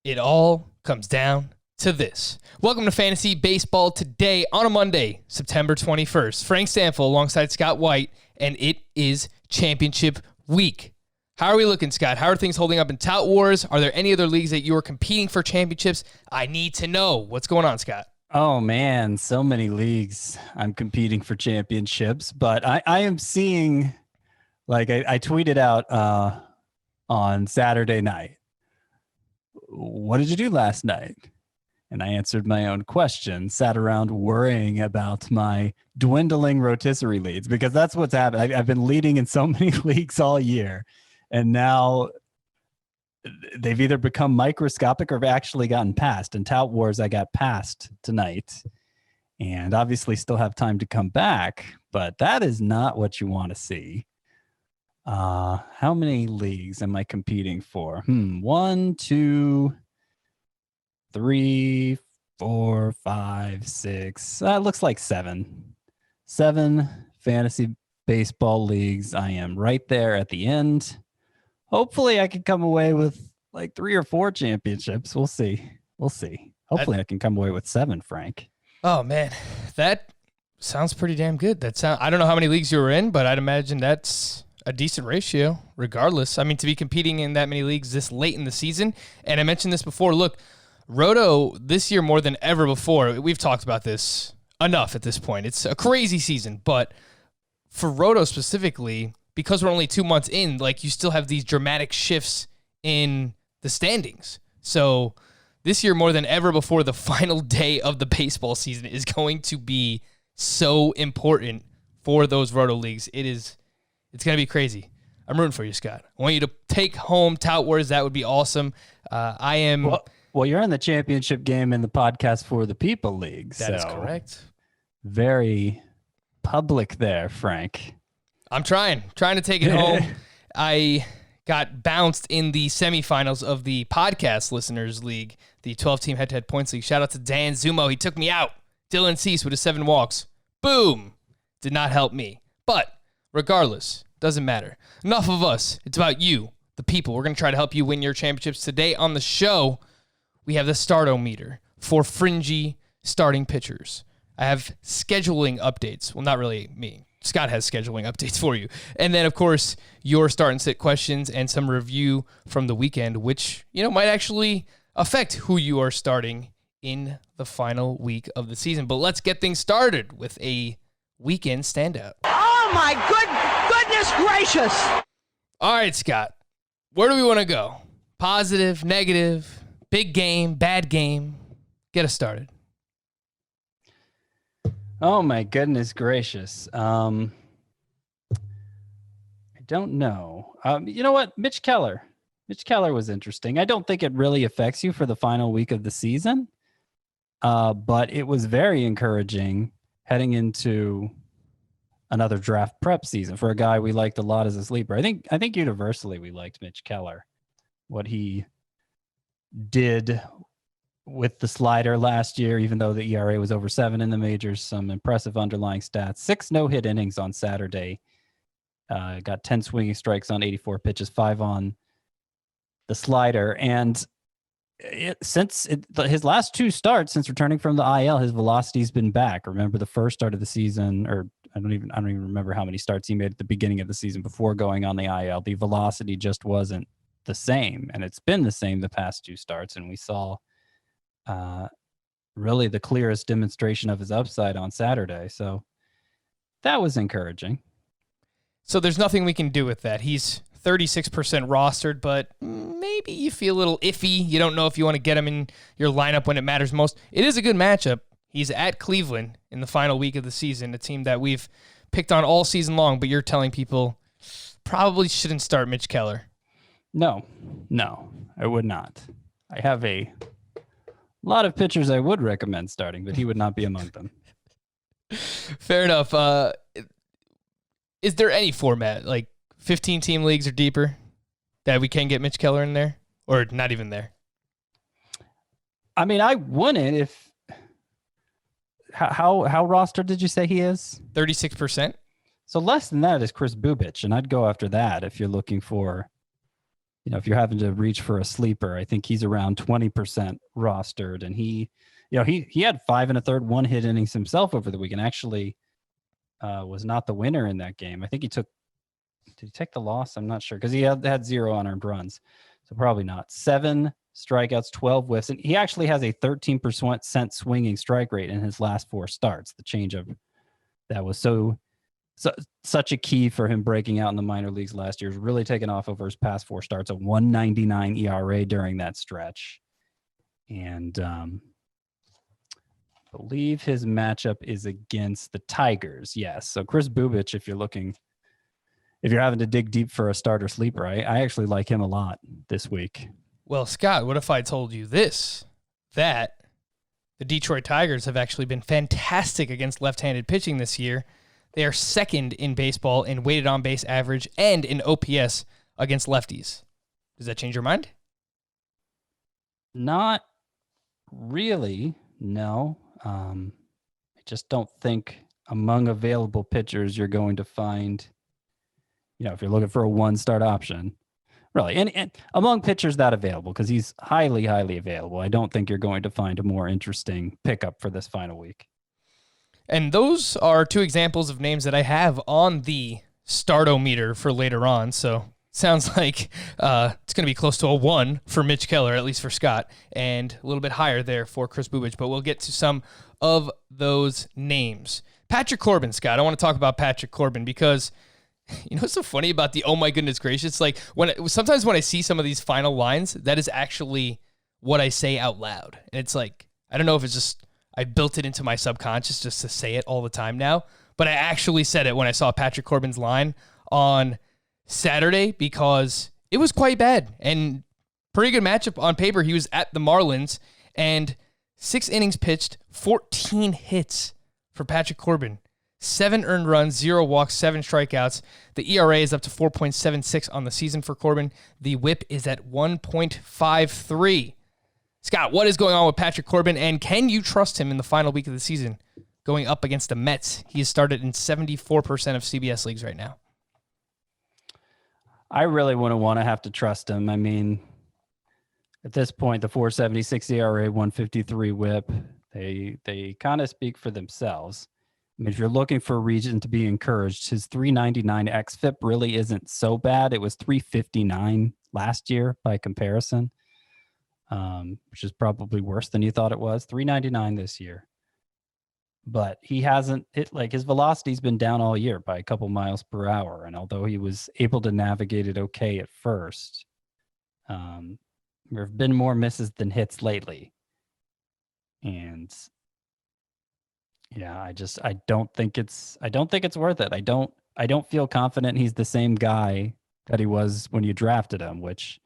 It all comes down to this. Welcome to Fantasy Baseball today on a Monday, September 21st. Frank Stanfield alongside Scott White, and it is championship week. How are we looking, Scott? How are things holding up in Tout Wars? Are there any other leagues that you are competing for championships? I need to know. What's going on, Scott? Oh, man, so many leagues I'm competing for championships, but I am seeing, like I tweeted out on Saturday night, what did you do last night? And I answered my own question, sat around worrying about my dwindling rotisserie leads, because that's what's happened. I've been leading in so many leagues all year, and now they've either become microscopic or have actually gotten past. In Tout Wars, I got past tonight, and obviously still have time to come back, but that is not what you want to see. How many leagues am I competing for? 1, 2, 3, 4, 5, 6. Looks like 7. 7 fantasy baseball leagues. I am right there at the end. Hopefully I can come away with like 3 or 4 championships. We'll see. Hopefully I can come away with 7, Frank. Oh, man. That sounds pretty damn good. I don't know how many leagues you were in, but I'd imagine that's a decent ratio regardless. I mean, to be competing in that many leagues this late in the season. And I mentioned this before. Look, Roto this year more than ever before. We've talked about this enough at this point. It's a crazy season, but for Roto specifically, because we're only 2 months in, like, you still have these dramatic shifts in the standings. So this year more than ever before, the final day of the baseball season is going to be so important for those Roto leagues. It's going to be crazy. I'm rooting for you, Scott. I want you to take home Tout Wars. That would be awesome. I am... Well, you're in the championship game in the Podcast for the People League. That is correct. Very public there, Frank. I'm trying to take it home. I got bounced in the semifinals of the Podcast Listeners League, the 12-team head-to-head points league. Shout out to Dan Zumo. He took me out. Dylan Cease with his 7 walks. Boom. Did not help me. But regardless, doesn't matter. Enough of us. It's about you, the people. We're going to try to help you win your championships. Today on the show, we have the Stardometer for fringy starting pitchers. I have scheduling updates. Well, not really me. Scott has scheduling updates for you. And then, of course, your start and sit questions and some review from the weekend, which, might actually affect who you are starting in the final week of the season. But let's get things started with a weekend standout. Oh, my goodness gracious. All right, Scott. Where do we want to go? Positive, negative, big game, bad game? Get us started. Oh, my goodness gracious. I don't know. You know what? Mitch Keller was interesting. I don't think it really affects you for the final week of the season, but it was very encouraging heading into another draft prep season for a guy we liked a lot as a sleeper. I think universally we liked Mitch Keller. What he did with the slider last year, even though the ERA was over 7 in the majors, some impressive underlying stats. 6 no-hit innings on Saturday. Got 10 swinging strikes on 84 pitches, 5 on the slider. And his last 2 starts since returning from the IL, his velocity's been back. Remember the first start of the season, or I don't even remember how many starts he made at the beginning of the season before going on the IL. The velocity just wasn't the same, and it's been the same the past 2 starts. And we saw really the clearest demonstration of his upside on Saturday. So that was encouraging. So there's nothing we can do with that. He's 36% rostered, but maybe you feel a little iffy. You don't know if you want to get him in your lineup when it matters most. It is a good matchup. He's at Cleveland in the final week of the season, a team that we've picked on all season long, but you're telling people probably shouldn't start Mitch Keller. No, I would not. I have a lot of pitchers I would recommend starting, but he would not be among them. Fair enough. Is there any format, like 15-team leagues or deeper, that we can get Mitch Keller in there? Or not even there? I mean, I wouldn't if... How rostered did you say he is? 36%. So less than that is Chris Bubich, and I'd go after that if you're looking for, if you're having to reach for a sleeper, I think he's around 20% rostered. And he had 5 1/3 one-hit innings himself over the weekend. Actually, was not the winner in that game. I think did he take the loss? I'm not sure because he had 0 unearned runs. So probably not. 7 strikeouts, 12 whiffs. And he actually has a 13% swinging strike rate in his last 4 starts. The changeup that was such a key for him breaking out in the minor leagues last year. Has really taken off over his past 4 starts, a 1.99 ERA during that stretch. And believe his matchup is against the Tigers. Yes. So Chris Bubich, if you're having to dig deep for a starter sleeper, I actually like him a lot this week. Well, Scott, what if I told you that the Detroit Tigers have actually been fantastic against left-handed pitching this year. They are second in baseball in weighted on base average and in OPS against lefties. Does that change your mind? Not really, no. I just don't think among available pitchers you're going to find, if you're looking for a one-start option, really, and among pitchers that available, because he's highly, highly available, I don't think you're going to find a more interesting pickup for this final week. And those are 2 examples of names that I have on the startometer for later on. So sounds like it's going to be close to a 1 for Mitch Keller, at least for Scott, and a little bit higher there for Chris Bubich. But we'll get to some of those names. Patrick Corbin, Scott. I want to talk about Patrick Corbin because what's so funny about the oh my goodness gracious? Like sometimes when I see some of these final lines, that is actually what I say out loud. And it's like, I don't know if it's just I built it into my subconscious just to say it all the time now, but I actually said it when I saw Patrick Corbin's line on Saturday because it was quite bad and pretty good matchup on paper. He was at the Marlins and 6 innings pitched, 14 hits for Patrick Corbin. 7 earned runs, 0 walks, 7 strikeouts. The ERA is up to 4.76 on the season for Corbin. The WHIP is at 1.53. Scott, what is going on with Patrick Corbin, and can you trust him in the final week of the season going up against the Mets? He has started in 74% of CBS leagues right now. I really wouldn't want to have to trust him. I mean, at this point, the 4.76 ERA, 1.53 WHIP, they kind of speak for themselves. I mean, if you're looking for a reason to be encouraged, his 3.99 xFIP really isn't so bad. It was 3.59 last year by comparison, which is probably worse than you thought it was. 3.99 this year. But he hasn't hit, like, his velocity's been down all year by a couple miles per hour. And although he was able to navigate it okay at first, there have been more misses than hits lately. And yeah, I don't think it's worth it. I don't feel confident he's the same guy that he was when you drafted him, which,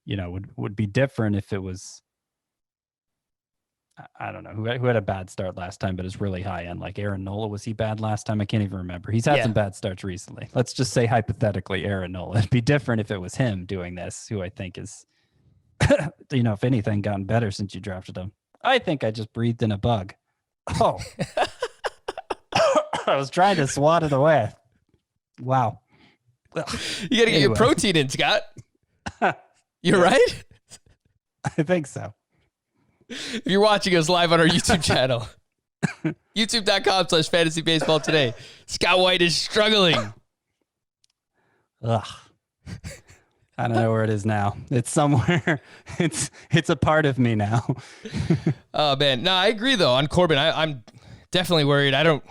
would be different if it was, I don't know, who had a bad start last time, but is really high end, like Aaron Nola. Was he bad last time? I can't even remember. He's had some bad starts recently. Let's just say hypothetically Aaron Nola. It'd be different if it was him doing this, who I think is, if anything, gotten better since you drafted him. I think I just breathed in a bug. Oh, I was trying to swat it away. Wow. You got to get your protein in, Scott. You're right? I think so. If you're watching us live on our YouTube channel, youtube.com/fantasybaseball today, Scott White is struggling. Ugh. I don't know where it is now. It's somewhere. It's a part of me now. Oh man, no, I agree though on Corbin. I'm definitely worried. I don't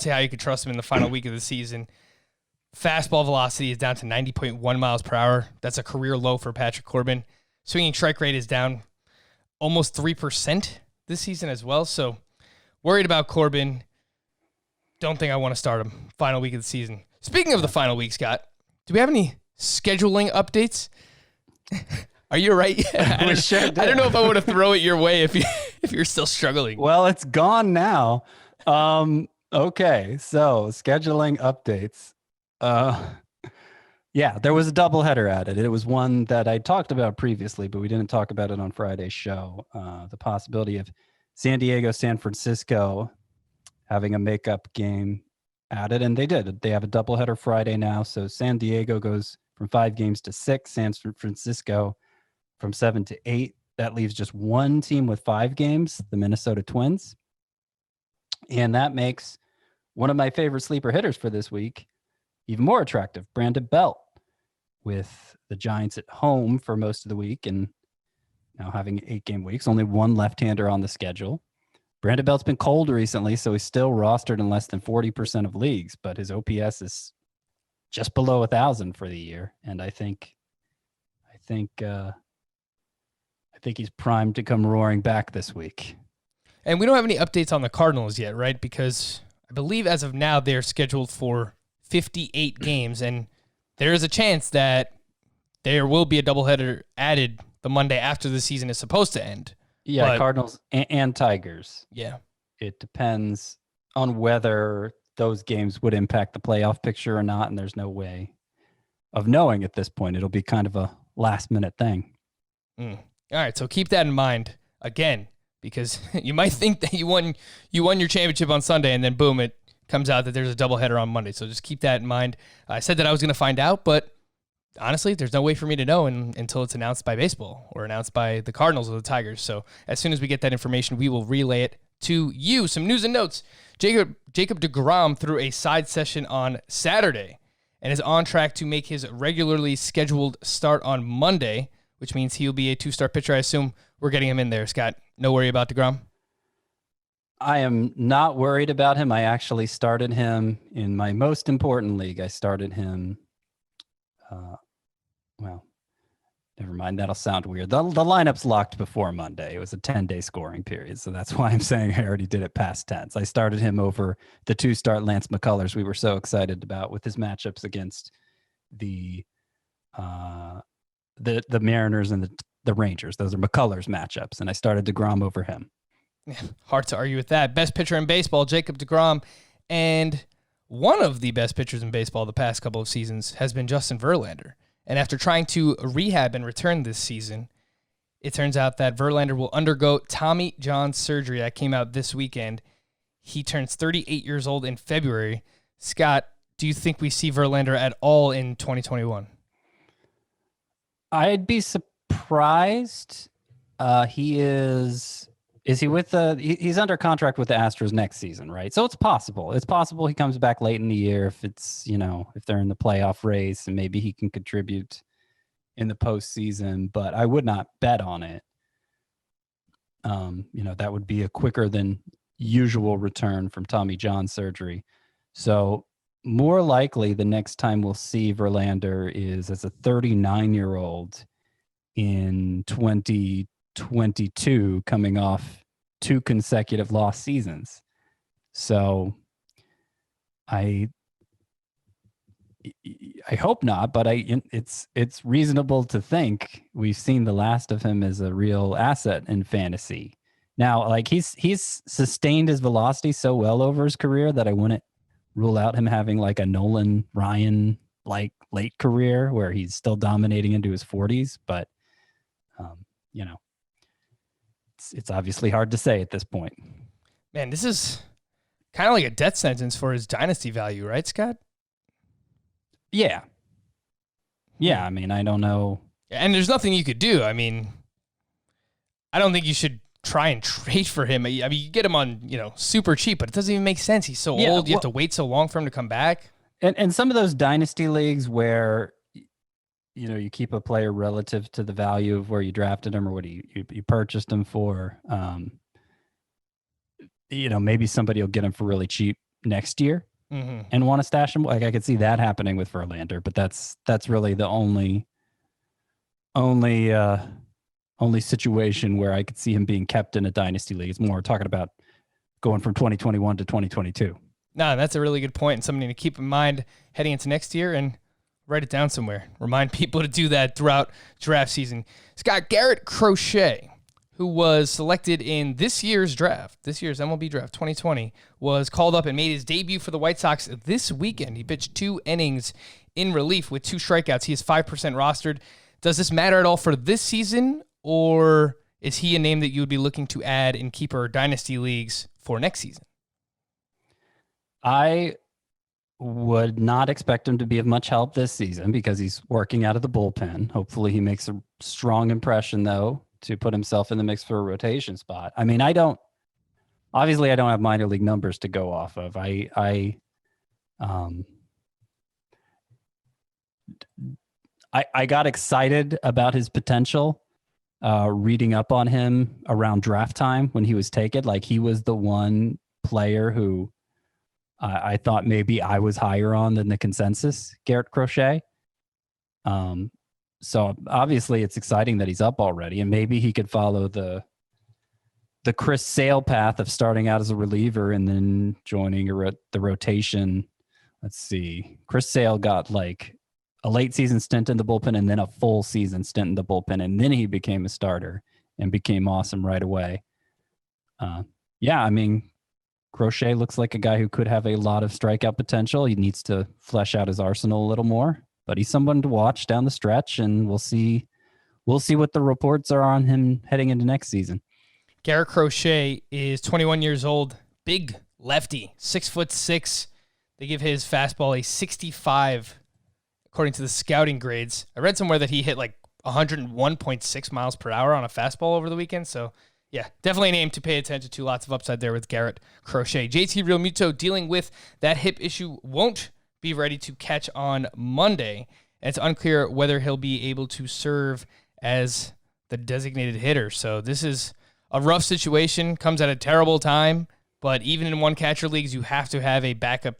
see how you could trust him in the final week of the season. Fastball velocity is down to 90.1 miles per hour. That's a career low for Patrick Corbin. Swinging strike rate is down almost 3% this season as well. So worried about Corbin. Don't think I want to start him final week of the season. Speaking of the final week, Scott, do we have any scheduling updates? Are you right? I don't know if I want to throw it your way if you're still struggling. Well, it's gone now. Okay, so scheduling updates. Yeah, there was a doubleheader added. It was one that I talked about previously, but we didn't talk about it on Friday's show. The possibility of San Diego, San Francisco having a makeup game added, and they did. They have a doubleheader Friday now. So San Diego goes from 5 games to 6. San Francisco from 7 to 8. That leaves just one team with 5 games, the Minnesota Twins. And that makes one of my favorite sleeper hitters for this week even more attractive, Brandon Belt, with the Giants at home for most of the week and now having 8-game weeks, only one left-hander on the schedule. Brandon Belt's been cold recently, so he's still rostered in less than 40% of leagues, but his OPS is just below 1,000 for the year. And I think he's primed to come roaring back this week. And we don't have any updates on the Cardinals yet, right? Because I believe as of now, they're scheduled for 58 games, and there is a chance that there will be a doubleheader added the Monday after the season is supposed to end. Yeah, but Cardinals and Tigers. Yeah. It depends on whether those games would impact the playoff picture or not, and there's no way of knowing at this point. It'll be kind of a last-minute thing. All right, so keep that in mind, again, because you might think that you won your championship on Sunday, and then boom, it comes out that there's a doubleheader on Monday. So just keep that in mind. I said that I was going to find out, but honestly, there's no way for me to know until it's announced by baseball or announced by the Cardinals or the Tigers. So as soon as we get that information, we will relay it to you. Some news and notes. Jacob deGrom threw a side session on Saturday and is on track to make his regularly scheduled start on Monday, which means he'll be a 2-star pitcher. I assume we're getting him in there, Scott. No worry about deGrom? I am not worried about him. I actually started him in my most important league. I started him, well, never mind. That'll sound weird. The lineup's locked before Monday. It was a 10-day scoring period, so that's why I'm saying I already did it past tense. I started him over the 2-start Lance McCullers we were so excited about with his matchups against the Mariners and the Rangers. Those are McCullers matchups, and I started deGrom over him. Hard to argue with that. Best pitcher in baseball, Jacob deGrom, and one of the best pitchers in baseball the past couple of seasons has been Justin Verlander. And after trying to rehab and return this season, it turns out that Verlander will undergo Tommy John surgery that came out this weekend. He turns 38 years old in February. Scott, do you think we see Verlander at all in 2021? I'd be surprised. Is he with he's under contract with the Astros next season, right? So it's possible. It's possible he comes back late in the year if it's, if they're in the playoff race and maybe he can contribute in the postseason, but I would not bet on it. That would be a quicker than usual return from Tommy John surgery. So more likely the next time we'll see Verlander is as a 39-year-old in 2022, coming off 2 consecutive lost seasons. So I hope not, but it's reasonable to think we've seen the last of him as a real asset in fantasy. Now, like he's sustained his velocity so well over his career that I wouldn't rule out him having like a Nolan Ryan like late career where he's still dominating into his 40s, but it's obviously hard to say at this point. Man, this is kind of like a death sentence for his dynasty value, right, Scott? Yeah. Yeah, I mean, I don't know. And there's nothing you could do. I mean, I don't think you should try and trade for him. I mean, you get him on, super cheap, but it doesn't even make sense. He's so old. You have to wait so long for him to come back. And some of those dynasty leagues where you keep a player relative to the value of where you drafted him or what you purchased him for. Maybe somebody will get him for really cheap next year and want to stash him. Like I could see that happening with Verlander, but that's really the only situation where I could see him being kept in a dynasty league. It's more talking about going from 2021 to 2022. No, that's a really good point and something to keep in mind heading into next year and write it down somewhere. Remind people to do that throughout draft season. Scott, Garrett Crochet, who was selected in this year's MLB draft 2020, was called up and made his debut for the White Sox this weekend. He pitched 2 innings in relief with 2 strikeouts. He is 5% rostered. Does this matter at all for this season, or is he a name that you would be looking to add in keeper dynasty leagues for next season? I would not expect him to be of much help this season because he's working out of the bullpen. Hopefully he makes a strong impression, though, to put himself in the mix for a rotation spot. I mean, I don't have minor league numbers to go off of. I got excited about his potential reading up on him around draft time when he was taken. Like, he was the one player who I thought maybe I was higher on than the consensus, Garrett Crochet. So obviously it's exciting that he's up already, and maybe he could follow the Chris Sale path of starting out as a reliever and then joining the rotation. Let's see. Chris Sale got like a late season stint in the bullpen and then a full season stint in the bullpen, and then he became a starter and became awesome right away. Yeah, I mean, Crochet looks like a guy who could have a lot of strikeout potential. He needs to flesh out his arsenal a little more, but he's someone to watch down the stretch, and we'll see what the reports are on him heading into next season. Garrett Crochet is 21 years old, big lefty, 6'6". They give his fastball a 65, according to the scouting grades. I read somewhere that he hit like 101.6 miles per hour on a fastball over the weekend, so yeah, definitely a name to pay attention to. Lots of upside there with Garrett Crochet. JT Realmuto dealing with that hip issue, won't be ready to catch on Monday. And it's unclear whether he'll be able to serve as the designated hitter. So this is a rough situation, comes at a terrible time, but even in one catcher leagues, you have to have a backup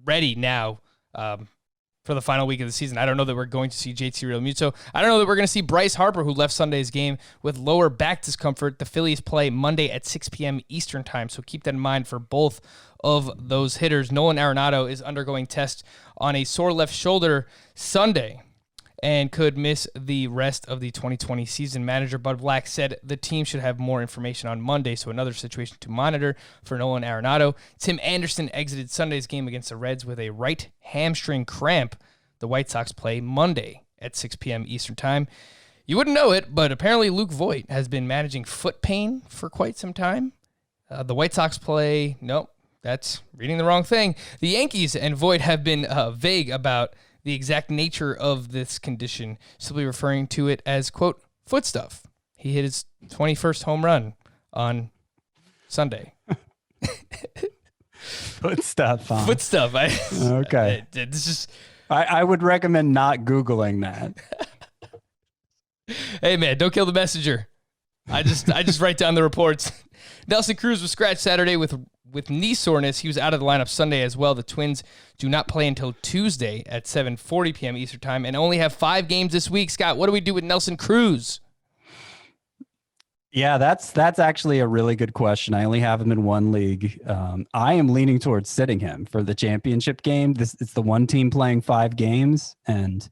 ready now for the final week of the season. I don't know that we're going to see JT Realmuto. I don't know that we're going to see Bryce Harper, who left Sunday's game with lower back discomfort. The Phillies play Monday at 6 p.m. Eastern time, so keep that in mind for both of those hitters. Nolan Arenado is undergoing tests on a sore left shoulder Sunday and could miss the rest of the 2020 season. Manager Bud Black said the team should have more information on Monday, so another situation to monitor for Nolan Arenado. Tim Anderson exited Sunday's game against the Reds with a right hamstring cramp. The White Sox play Monday at 6 p.m. Eastern time. You wouldn't know it, but apparently Luke Voigt has been managing foot pain for quite some time. The White Sox play, nope, that's reading the wrong thing. The Yankees and Voigt have been vague about the exact nature of this condition, simply referring to it as, quote, foot stuff. He hit his 21st home run on Sunday. Foot stuff, huh? Foot stuff. Okay. This is... I would recommend not Googling that. Hey, man, don't kill the messenger. I just write down the reports. Nelson Cruz was scratched Saturday with knee soreness. He was out of the lineup Sunday as well. The Twins do not play until Tuesday at 7:40 p.m. Eastern time and only have 5 games this week. Scott, what do we do with Nelson Cruz? Yeah, that's actually a really good question. I only have him in one league. I am leaning towards sitting him for the championship game. It's the one team playing 5 games, and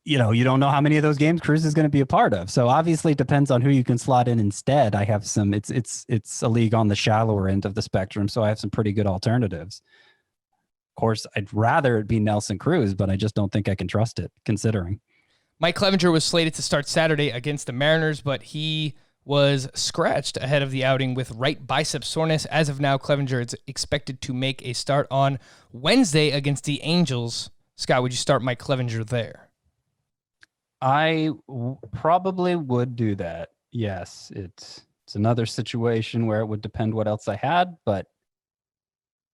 you don't know how many of those games Cruz is going to be a part of. So obviously it depends on who you can slot in instead. I have some, it's a league on the shallower end of the spectrum. So I have some pretty good alternatives. Of course, I'd rather it be Nelson Cruz, but I just don't think I can trust it considering. Mike Clevenger was slated to start Saturday against the Mariners, but he was scratched ahead of the outing with right bicep soreness. As of now, Clevenger is expected to make a start on Wednesday against the Angels. Scott, would you start Mike Clevenger there? I probably would do that. Yes, it's another situation where it would depend what else I had, but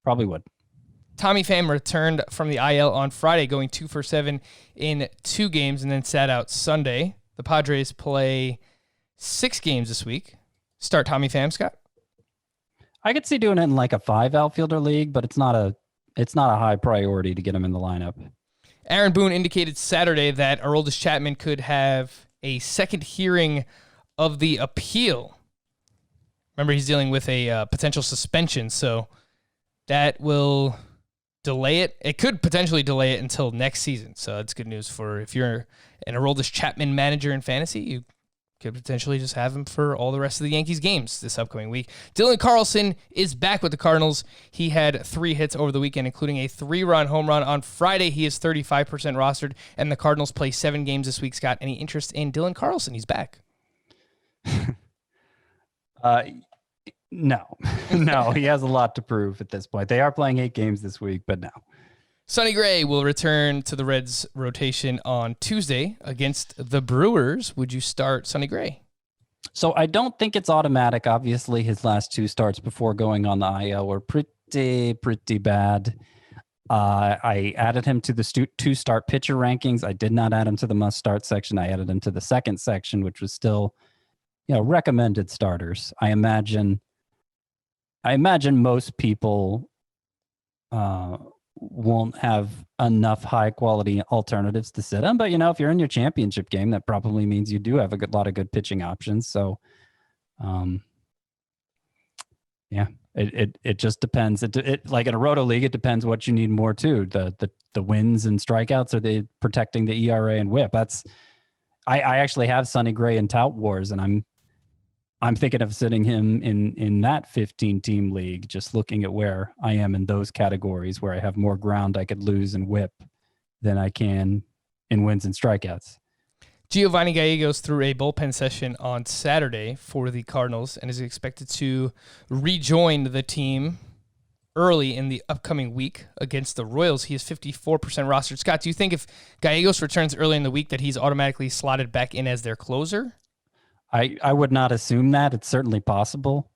probably would. Tommy Pham returned from the IL on Friday, going 2 for 7 in 2 games, and then sat out Sunday. The Padres play 6 games this week. Start Tommy Pham, Scott? I could see doing it in like a 5 outfielder league, but it's not a high priority to get him in the lineup. Aaron Boone indicated Saturday that Aroldis Chapman could have a second hearing of the appeal. Remember, he's dealing with a potential suspension, so that will delay it. It could potentially delay it until next season, so that's good news for if you're an Aroldis Chapman manager in fantasy. You could potentially just have him for all the rest of the Yankees games this upcoming week. Dylan Carlson is back with the Cardinals. He had 3 hits over the weekend, including a 3-run home run on Friday. He is 35% rostered, and the Cardinals play 7 games this week. Scott, any interest in Dylan Carlson? He's back. No, no, he has a lot to prove at this point. They are playing 8 games this week, but no. Sonny Gray will return to the Reds rotation on Tuesday against the Brewers. Would you start Sonny Gray? So I don't think it's automatic. Obviously, his last 2 starts before going on the IL were pretty bad. I added him to the 2-start pitcher rankings. I did not add him to the must-start section. I added him to the second section, which was still, recommended starters. I imagine most people won't have enough high-quality alternatives to sit him. But, if you're in your championship game, that probably means you do have a lot of good pitching options. So, yeah. It just depends. It like in a roto league, it depends what you need more too. The wins and strikeouts, or the protecting the ERA and WHIP. I actually have Sonny Gray in Tout Wars, and I'm thinking of sitting him in that 15-team league. Just looking at where I am in those categories, where I have more ground I could lose in WHIP than I can in wins and strikeouts. Giovanni Gallegos threw a bullpen session on Saturday for the Cardinals and is expected to rejoin the team early in the upcoming week against the Royals. He is 54% rostered. Scott, do you think if Gallegos returns early in the week that he's automatically slotted back in as their closer? I would not assume that. It's certainly possible.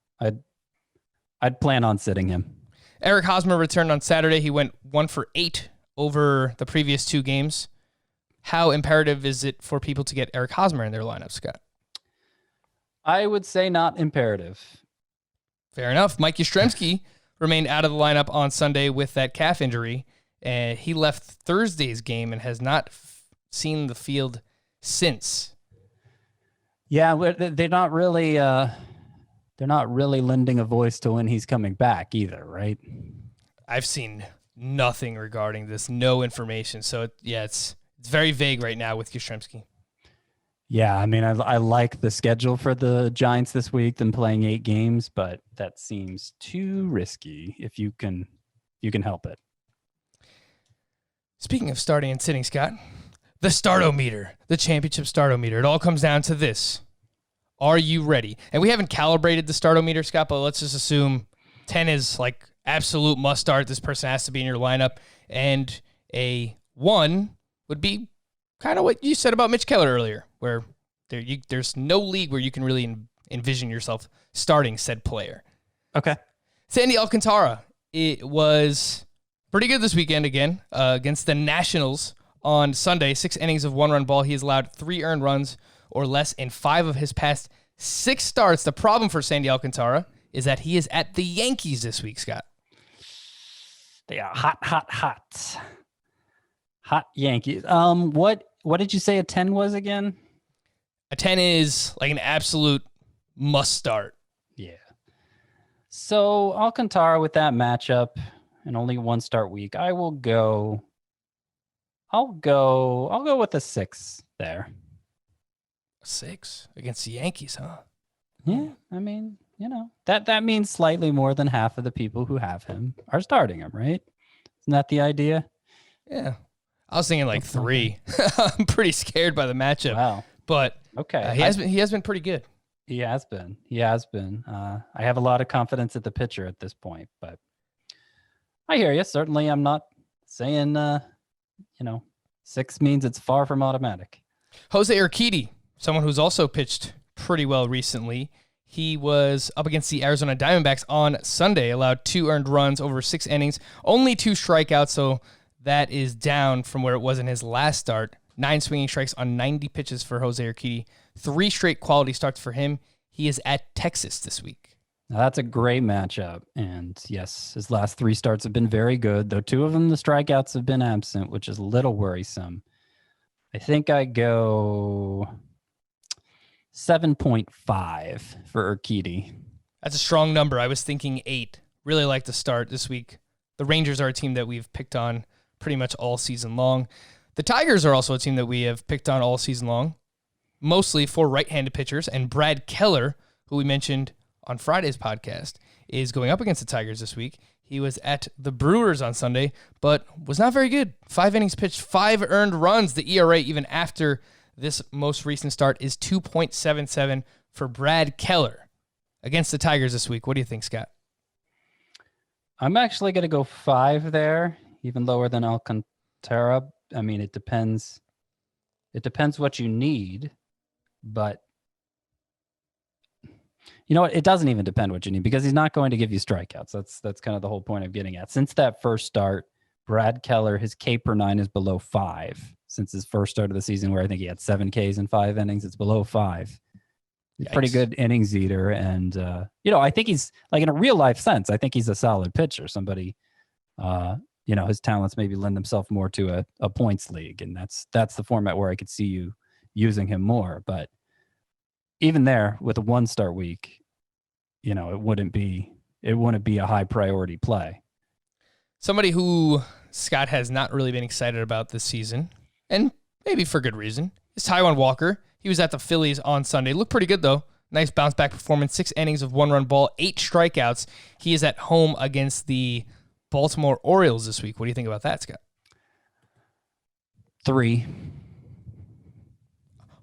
I'd plan on sitting him. Eric Hosmer returned on Saturday. He went 1 for 8 over the previous 2 games. How imperative is it for people to get Eric Hosmer in their lineup, Scott? I would say not imperative. Fair enough. Mike Yastrzemski remained out of the lineup on Sunday with that calf injury, and he left Thursday's game and has not seen the field since. Yeah, they're not really lending a voice to when he's coming back either, right? I've seen nothing regarding this, no information. So it's very vague right now with Yastrzemski. Yeah, I mean, I like the schedule for the Giants this week, them playing 8 games, but that seems too risky if you can help it. Speaking of starting and sitting, Scott, the startometer, the championship startometer, it all comes down to this. Are you ready? And we haven't calibrated the startometer, Scott, but let's just assume 10 is like absolute must start. This person has to be in your lineup. And a 1 would be kind of what you said about Mitch Keller earlier, where there's no league where you can really envision yourself starting said player. Okay. Sandy Alcantara, it was pretty good this weekend again against the Nationals on Sunday. 6 innings of 1-run ball. He has allowed 3 earned runs or less in 5 of his past 6 starts. The problem for Sandy Alcantara is that he is at the Yankees this week, Scott. They are hot. Hot Yankees. What did you say a 10 was again? A 10 is like an absolute must start. Yeah. So Alcantara with that matchup and only 1 start week, I'll go with a 6 there. 6 against the Yankees, huh? Yeah, I mean, that means slightly more than half of the people who have him are starting him, right? Isn't that the idea? Yeah. I was thinking like 3. I'm pretty scared by the matchup. Wow. But okay, he has been pretty good. He has been. I have a lot of confidence at the pitcher at this point, but I hear you. Certainly, I'm not saying 6 means it's far from automatic. Jose Urquidy, someone who's also pitched pretty well recently. He was up against the Arizona Diamondbacks on Sunday, allowed 2 earned runs over 6 innings, only 2 strikeouts, so that is down from where it was in his last start. 9 swinging strikes on 90 pitches for Jose Urquidy. 3 straight quality starts for him. He is at Texas this week. Now that's a great matchup. And yes, his last 3 starts have been very good, though 2 of them, the strikeouts have been absent, which is a little worrisome. I think I go 7.5 for Urquidy. That's a strong number. I was thinking 8. Really like the start this week. The Rangers are a team that we've picked on pretty much all season long. The Tigers are also a team that we have picked on all season long, mostly for right-handed pitchers. And Brad Keller, who we mentioned on Friday's podcast, is going up against the Tigers this week. He was at the Brewers on Sunday, but was not very good. 5 innings pitched, 5 earned runs. The ERA, even after this most recent start, is 2.77 for Brad Keller against the Tigers this week. What do you think, Scott? I'm actually going to go 5 there, even lower than Alcantara. I mean, it depends. It depends what you need, but you know what? It doesn't even depend what you need because he's not going to give you strikeouts. That's kind of the whole point I'm getting at. Since that first start, Brad Keller, his K per 9 is below 5. Since his first start of the season, where I think he had 7 Ks in 5 innings, it's below 5. He's a pretty good innings eater, and I think he's like in a real life sense. I think he's a solid pitcher. Somebody, his talents maybe lend himself more to a points league, and that's the format where I could see you using him more. But even there, with a 1-start week, it wouldn't be a high priority play. Somebody who Scott has not really been excited about this season, and maybe for good reason, is Taiwan Walker. He was at the Phillies on Sunday. Looked pretty good, though. Nice bounce-back performance. 6 innings of 1-run ball, 8 strikeouts. He is at home against the Baltimore Orioles this week. What do you think about that, Scott? 3.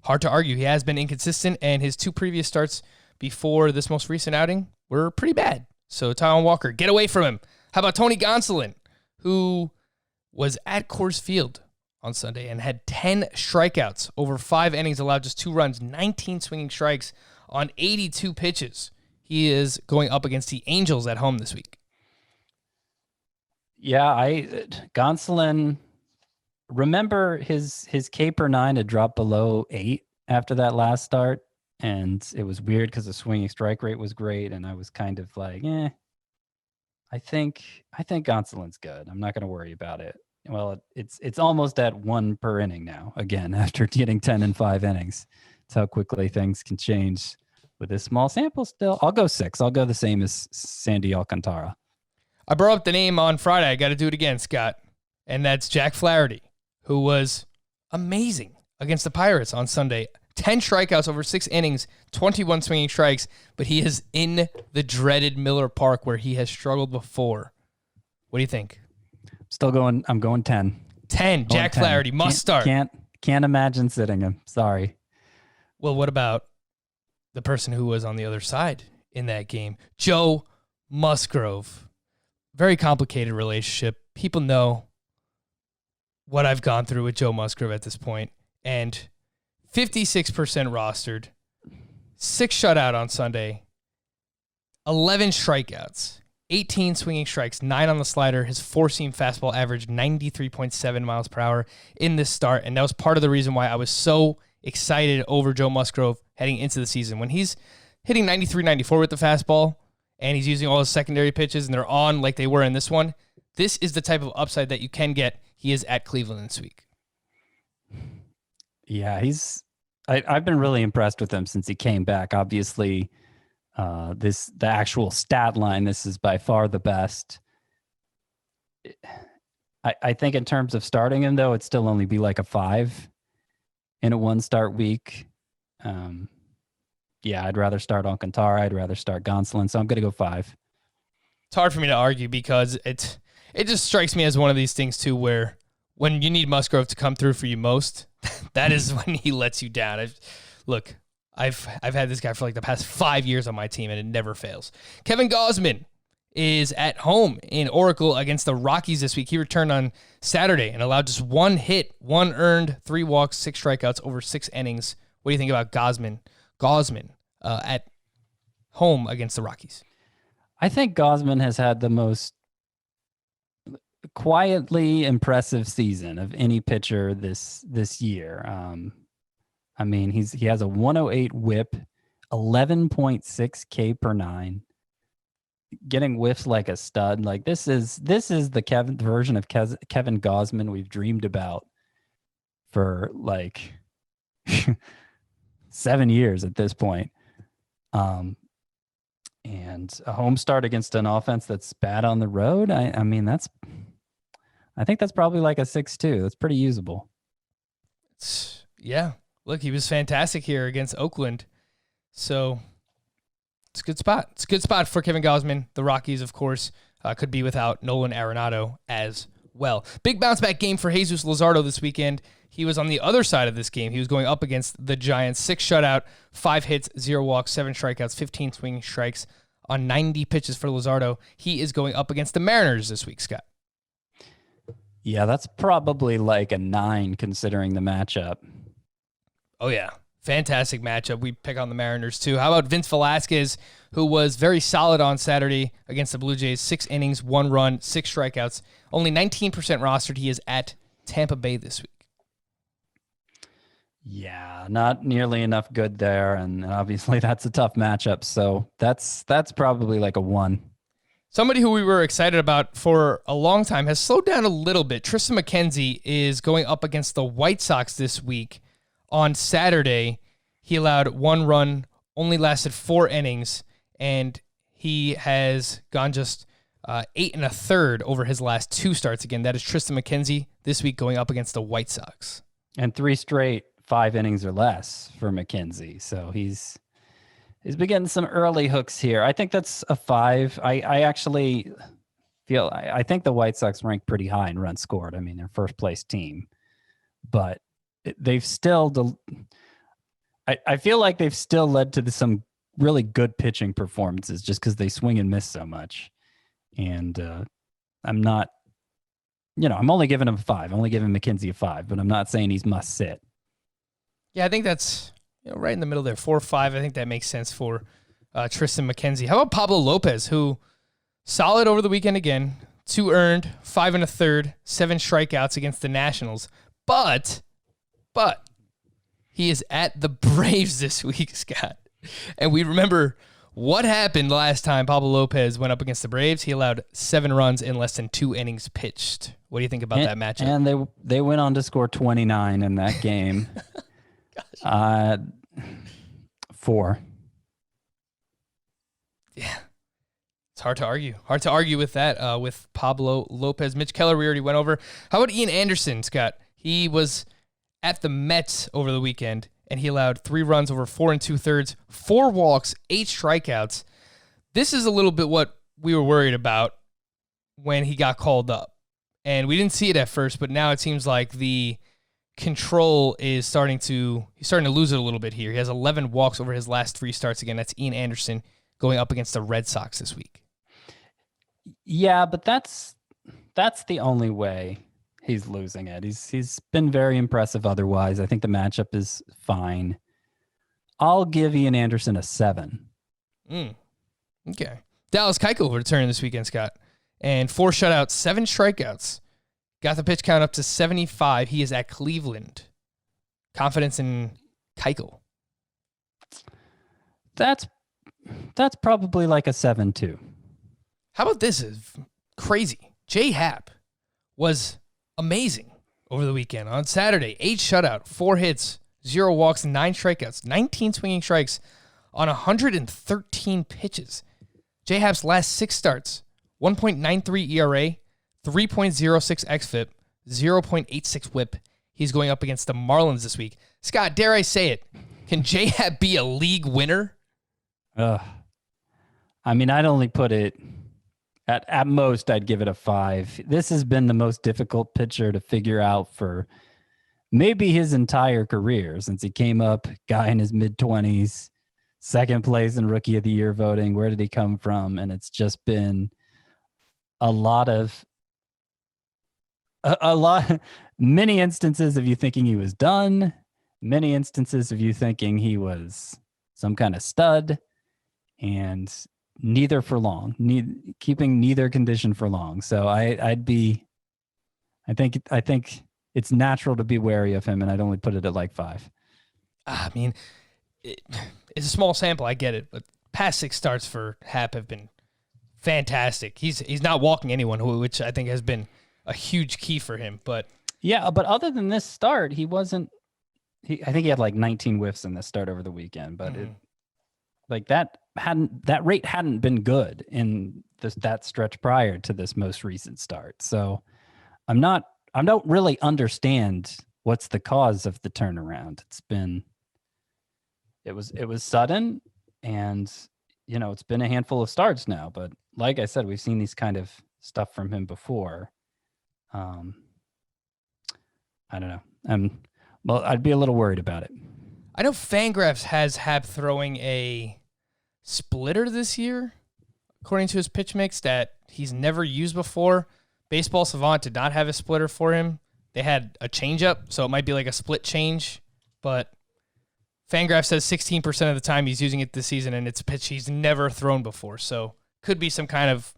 Hard to argue. He has been inconsistent, and his 2 previous starts before this most recent outing were pretty bad. So Taiwan Walker, get away from him. How about Tony Gonsolin, who was at Coors Field on Sunday and had 10 strikeouts over 5 innings, allowed just 2 runs, 19 swinging strikes on 82 pitches. He is going up against the Angels at home this week. Yeah, Gonsolin, remember his K per 9 had dropped below 8 after that last start, and it was weird because the swinging strike rate was great, and I was kind of like, I think Gonsolin's good. I'm not going to worry about it. Well, it's almost at 1 per inning now, again, after getting 10 in 5 innings. That's how quickly things can change with this small sample still. I'll go 6. I'll go the same as Sandy Alcantara. I brought up the name on Friday. I got to do it again, Scott. And that's Jack Flaherty, who was amazing against the Pirates on Sunday. 10 strikeouts over 6 innings, 21 swinging strikes, but he is in the dreaded Miller Park where he has struggled before. What do you think? I'm going 10. 10. Jack Flaherty must start. Can't imagine sitting him. Sorry. Well, what about the person who was on the other side in that game? Joe Musgrove. Very complicated relationship. People know what I've gone through with Joe Musgrove at this point. And 56% rostered, 6 shutout on Sunday, 11 strikeouts, 18 swinging strikes, 9 on the slider. His 4-seam fastball averaged 93.7 miles per hour in this start, and that was part of the reason why I was so excited over Joe Musgrove heading into the season. When he's hitting 93, 94 with the fastball, and he's using all his secondary pitches, and they're on like they were in this one, this is the type of upside that you can get. He is at Cleveland this week. Yeah, I've been really impressed with him since he came back. Obviously, the actual stat line, this is by far the best. I think in terms of starting him, though, it'd still only be like a 5 in a 1-start week. I'd rather start Alcantara. I'd rather start Gonsolin, so I'm going to go 5. It's hard for me to argue because it just strikes me as one of these things, too, where when you need Musgrove to come through for you most, that is when he lets you down. I've had this guy for like the past 5 years on my team, and it never fails. Kevin Gausman is at home in Oracle against the Rockies this week. He returned on Saturday and allowed just 1 hit, 1 earned, 3 walks, 6 strikeouts over 6 innings. What do you think about Gausman at home against the Rockies? I think Gausman has had the most quietly impressive season of any pitcher this year. He has a 108 whip, 11.6 K per 9, getting whiffs like a stud. Like this is the version of Kevin Gausman we've dreamed about for like 7 years at this point. And a home start against an offense that's bad on the road. I think that's probably like a 6-2. That's pretty usable. Yeah. Look, he was fantastic here against Oakland. So it's a good spot. It's a good spot for Kevin Gausman. The Rockies, of course, could be without Nolan Arenado as well. Big bounce back game for Jesus Luzardo this weekend. He was on the other side of this game. He was going up against the Giants. 6 shutout, 5 hits, 0 walks, 7 strikeouts, 15 swinging strikes on 90 pitches for Luzardo. He is going up against the Mariners this week, Scott. Yeah, that's probably like a 9 considering the matchup. Oh, yeah. Fantastic matchup. We pick on the Mariners, too. How about Vince Velasquez, who was very solid on Saturday against the Blue Jays? 6 innings, 1 run, 6 strikeouts. Only 19% rostered. He is at Tampa Bay this week. Yeah, not nearly enough good there, and obviously that's a tough matchup, so that's probably like a 1. Somebody who we were excited about for a long time has slowed down a little bit. Tristan Mckenzie is going up against the White Sox this week. On Saturday, he allowed 1 run, only lasted 4 innings, and he has gone just 8 1/3 over his last 2 starts. Again, that is Tristan Mckenzie this week going up against the White Sox. And 3 straight 5 innings or less for McKenzie. So he's been getting some early hooks here. I think that's a 5. I actually feel I think the White Sox rank pretty high in runs scored. I mean, they're first place team, but they've still I feel like they've still led to some really good pitching performances just because they swing and miss so much. And I'm not, I'm only giving him a 5. I'm only giving McKenzie a 5, but I'm not saying he's must sit. Yeah, I think that's right in the middle there, 4 or 5. I think that makes sense for Tristan Mckenzie. How about Pablo Lopez, who solid over the weekend again, 2 earned, 5 1/3, 7 strikeouts against the Nationals, but he is at the Braves this week, Scott. And we remember what happened last time Pablo Lopez went up against the Braves. He allowed 7 runs in less than 2 innings pitched. What do you think about that matchup? And they went on to score 29 in that game. 4. Yeah. It's hard to argue. Hard to argue with that, with Pablo Lopez. Mitch Keller, we already went over. How about Ian Anderson, Scott? He was at the Mets over the weekend, and he allowed 3 runs over 4 2/3, 4 walks, 8 strikeouts. This is a little bit what we were worried about when he got called up. And we didn't see it at first, but now it seems like the control is starting to lose it a little bit here. He has 11 walks over his last 3 starts. Again, that's Ian Anderson going up against the Red Sox this week. Yeah, but that's the only way he's losing it. He's been very impressive otherwise. I think the matchup is fine. I'll give Ian Anderson a 7. Okay. Dallas Keuchel returning this weekend, Scott. And 4 shutouts, 7 strikeouts. Got the pitch count up to 75. He is at Cleveland. Confidence in Keuchel. That's probably like a 7 too. How about this? Is crazy. Jay Happ was amazing over the weekend. On Saturday, 8 shutout, 4 hits, 0 walks, 9 strikeouts, 19 swinging strikes on 113 pitches. Jay Happ's last 6 starts, 1.93 ERA, 3.06 xFIP, 0.86 WHIP. He's going up against the Marlins this week. Scott, dare I say it? Can Jay Happ be a league winner? I mean, I'd only put it at most, I'd give it a 5. This has been the most difficult pitcher to figure out for maybe his entire career since he came up, guy in his mid-20s, second place in Rookie of the Year voting. Where did he come from? And it's just been many instances of you thinking he was done, many instances of you thinking he was some kind of stud, and neither for long, keeping neither condition for long. So I think it's natural to be wary of him, and I'd only put it at like 5. I mean, it's a small sample. I get it, but past 6 starts for Happ have been fantastic. He's not walking anyone, which I think has been a huge key for him. But yeah, but other than this start, he wasn't. I think he had like 19 whiffs in this start over the weekend, but that rate hadn't been good in that stretch prior to this most recent start. So I don't really understand what's the cause of the turnaround. It was sudden, and it's been a handful of starts now, but like I said, we've seen these kind of stuff from him before. I don't know. Well, I'd be a little worried about it. I know Fangraphs has Hap throwing a splitter this year, according to his pitch mix, that he's never used before. Baseball Savant did not have a splitter for him. They had a changeup, so it might be like a split change, but Fangraphs says 16% of the time he's using it this season, and it's a pitch he's never thrown before. So could be some kind of,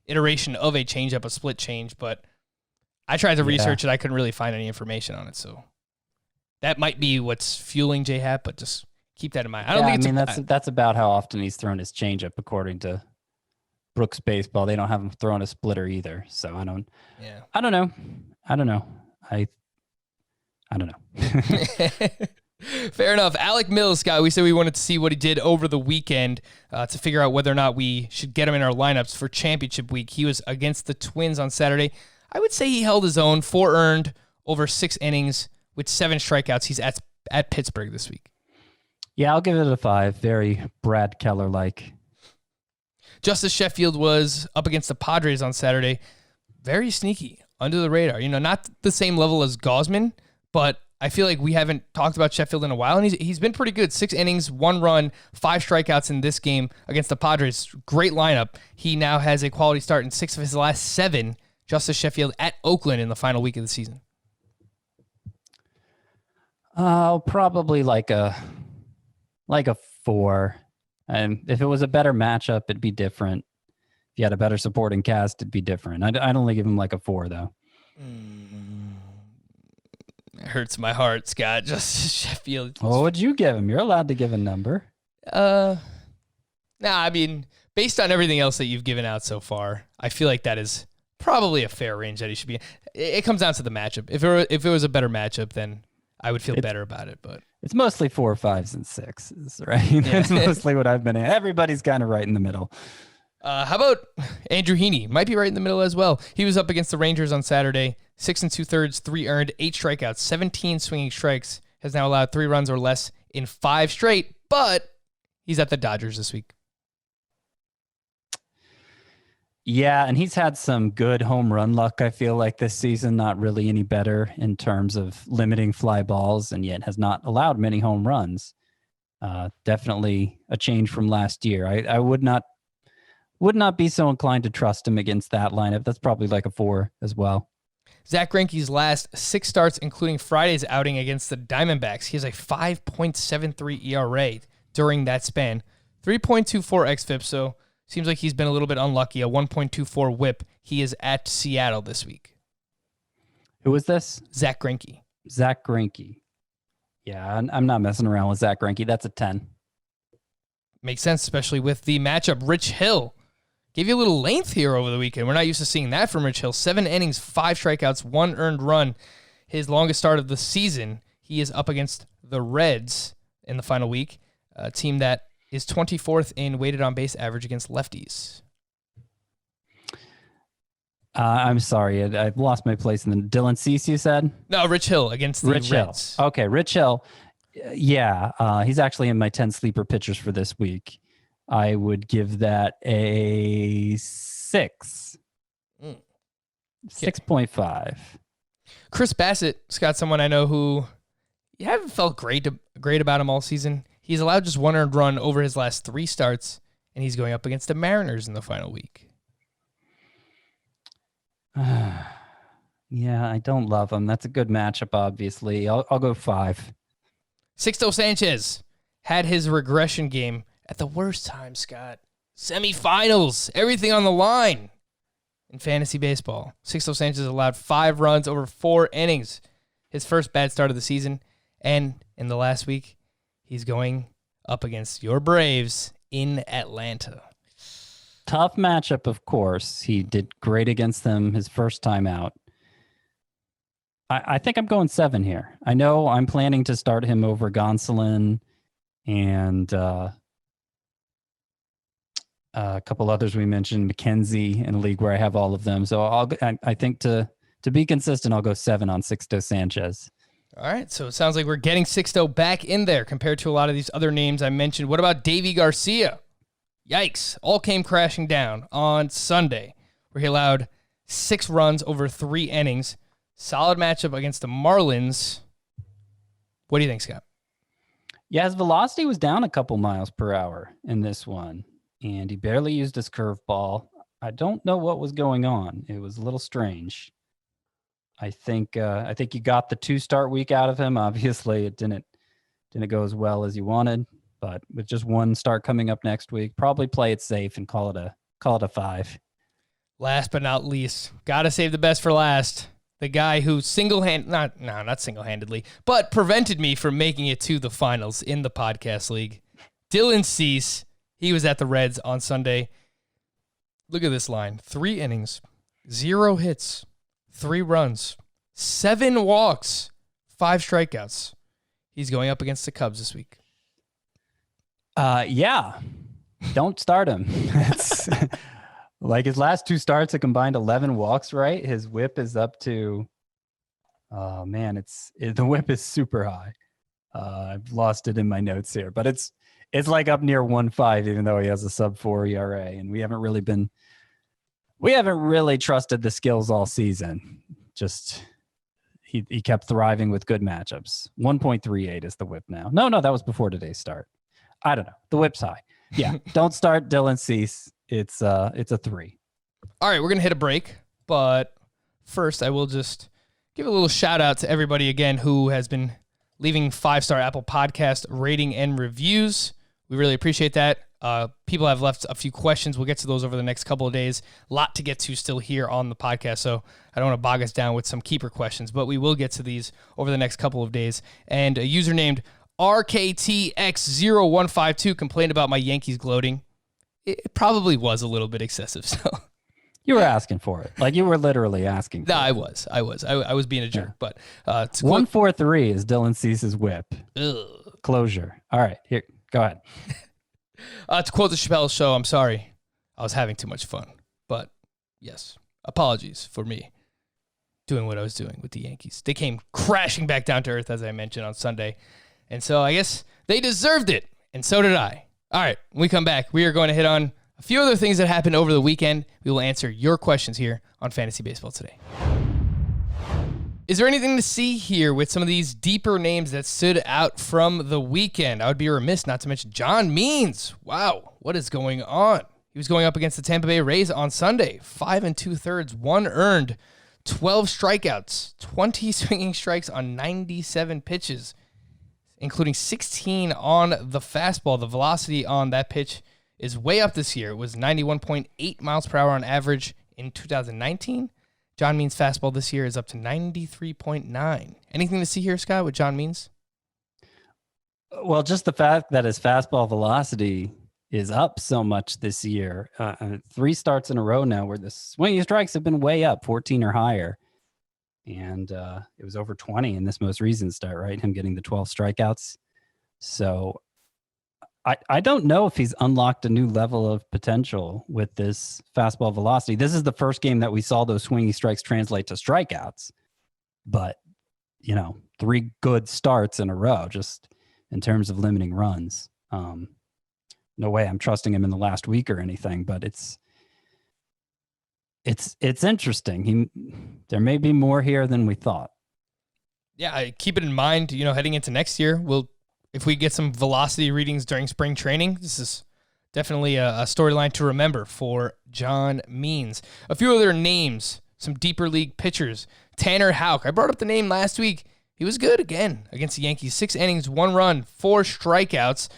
iteration of a changeup, a split change, but I tried to research it. I couldn't really find any information on it, so that might be what's fueling J-Hap, but just keep that in mind. I don't think that's about how often he's thrown his changeup, according to Brooks Baseball. They don't have him throwing a splitter either, so I don't know. I don't know. Fair enough. Alec Mills, Scott, we said we wanted to see what he did over the weekend to figure out whether or not we should get him in our lineups for championship week. He was against the Twins on Saturday. I would say he held his own, 4 earned over 6 innings with 7 strikeouts. He's at Pittsburgh this week. Yeah, I'll give it a 5. Very Brad Keller-like. Justice Sheffield was up against the Padres on Saturday. Very sneaky, under the radar. Not the same level as Gausman, but I feel like we haven't talked about Sheffield in a while, and he's been pretty good. 6 innings, 1 run, 5 strikeouts in this game against the Padres. Great lineup. He now has a quality start in 6 of his last 7. Justice Sheffield at Oakland in the final week of the season. Probably like a 4. And if it was a better matchup, it'd be different. If you had a better supporting cast, it'd be different. I'd only give him like a 4, though. It hurts my heart, Scott. Justice Sheffield. What would you give him? You're allowed to give a number. I mean, based on everything else that you've given out so far, I feel like that is probably a fair range that he should be in. It comes down to the matchup. If it was a better matchup, then I would feel better about it. But it's mostly 4, 5s, and 6s, right? Yeah. That's mostly what I've been in. Everybody's kind of right in the middle. How about Andrew Heaney? Might be right in the middle as well. He was up against the Rangers on Saturday. 6 2/3, 3 earned, 8 strikeouts, 17 swinging strikes. Has now allowed 3 runs or less in 5 straight, but he's at the Dodgers this week. Yeah, and he's had some good home run luck, I feel like, this season. Not really any better in terms of limiting fly balls, and yet has not allowed many home runs. Definitely a change from last year. I would not be so inclined to trust him against that lineup. That's probably like a 4 as well. Zach Greinke's last 6 starts, including Friday's outing against the Diamondbacks, he has a 5.73 ERA during that span. 3.24 xFIP, so seems like he's been a little bit unlucky. A 1.24 whip. He is at Seattle this week. Who is this? Zach Greinke. Zach Greinke. Yeah, I'm not messing around with Zach Greinke. That's a 10. Makes sense, especially with the matchup. Rich Hill gave you a little length here over the weekend. We're not used to seeing that from Rich Hill. 7 innings, 5 strikeouts, 1 earned run. His longest start of the season. He is up against the Reds in the final week, a team that is 24th in weighted on base average against lefties. I'm sorry. I've lost my place in the Dylan Cease, you said? No, Rich Hill against the Reds. Hill. Okay, Rich Hill. Yeah, he's actually in my 10 sleeper pitchers for this week. I would give that a 6. 6.5. Chris Bassett, got someone I know who you haven't felt great about him all season. He's allowed just 1 earned run over his last 3 starts, and he's going up against the Mariners in the final week. Yeah, I don't love him. That's a good matchup, obviously. I'll go 5. Sixto Sanchez had his regression game at the worst time, Scott. Semifinals, everything on the line in fantasy baseball. Sixto Sanchez allowed 5 runs over 4 innings. His first bad start of the season. And in the last week, he's going up against your Braves in Atlanta. Tough matchup, of course. He did great against them his first time out. I think I'm going 7 here. I know I'm planning to start him over Gonsolin and a couple others we mentioned, Mckenzie in a league where I have all of them. So I think to be consistent, I'll go 7 on Sixto Sanchez. All right, so it sounds like we're getting Sixto back in there compared to a lot of these other names I mentioned. What about Davey Garcia? Yikes. All came crashing down on Sunday, where he allowed 6 runs over 3 innings. Solid matchup against the Marlins. What do you think, Scott? Yeah, his velocity was down a couple miles per hour in this one, and he barely used his curveball. I don't know what was going on. It was a little strange. I think you got the 2-start week out of him. Obviously, it didn't go as well as you wanted, but with just 1 start coming up next week, probably play it safe and call it a 5. Last but not least, gotta save the best for last. The guy who not single-handedly, but prevented me from making it to the finals in the podcast league. Dylan Cease, he was at the Reds on Sunday. Look at this line. 3 innings, 0 hits, 3 runs, 7 walks, 5 strikeouts. He's going up against the Cubs this week. Yeah. Don't start him. It's like his last 2 starts, a combined 11 walks, right? His whip is up to, oh man, the whip is super high. I've lost it in my notes here, but it's like up near 1.5, even though he has a sub-4 ERA, and we haven't really trusted the skills all season. Just he kept thriving with good matchups. 1.38 is the whip now. No, that was before today's start. I don't know. The whip's high. Yeah, don't start Dylan Cease. It's a 3. All right, we're going to hit a break, but first I will just give a little shout out to everybody again who has been leaving 5-star Apple Podcast rating and reviews. We really appreciate that. People have left a few questions. We'll get to those over the next couple of days. A lot to get to still here on the podcast, so I don't want to bog us down with some keeper questions, but we will get to these over the next couple of days. And a user named RKTX0152 complained about my Yankees gloating. It probably was a little bit excessive. So you were asking for it. Like you were literally asking for it. I was being a jerk, but 143 is Dylan Cease's whip. Ugh. Closure. All right, here, go ahead. To quote the Chappelle Show, I'm sorry. I was having too much fun. But yes, apologies for me doing what I was doing with the Yankees. They came crashing back down to earth, as I mentioned on Sunday. And so I guess they deserved it, and so did I. All right, when we come back, we are going to hit on a few other things that happened over the weekend. We will answer your questions here on Fantasy Baseball Today. Is there anything to see here with some of these deeper names that stood out from the weekend? I would be remiss not to mention John Means. Wow, what is going on? He was going up against the Tampa Bay Rays on Sunday. 5 2/3, 1 earned, 12 strikeouts, 20 swinging strikes on 97 pitches, including 16 on the fastball. The velocity on that pitch is way up this year. It was 91.8 miles per hour on average in 2019. John Means' fastball this year is up to 93.9. Anything to see here, Scott, with John Means? Well, just the fact that his fastball velocity is up so much this year. 3 starts in a row now where the swinging strikes have been way up, 14 or higher. And it was over 20 in this most recent start, right? Him getting the 12 strikeouts. So I don't know if he's unlocked a new level of potential with this fastball velocity. This is the first game that we saw those swinging strikes translate to strikeouts. But, 3 good starts in a row, just in terms of limiting runs. No way I'm trusting him in the last week or anything, but it's interesting. There may be more here than we thought. Yeah, keep it in mind, heading into next year, if we get some velocity readings during spring training, this is definitely a storyline to remember for John Means. A few other names, some deeper league pitchers. Tanner Hauck. I brought up the name last week. He was good again against the Yankees. 6 innings, 1 run, 4 strikeouts.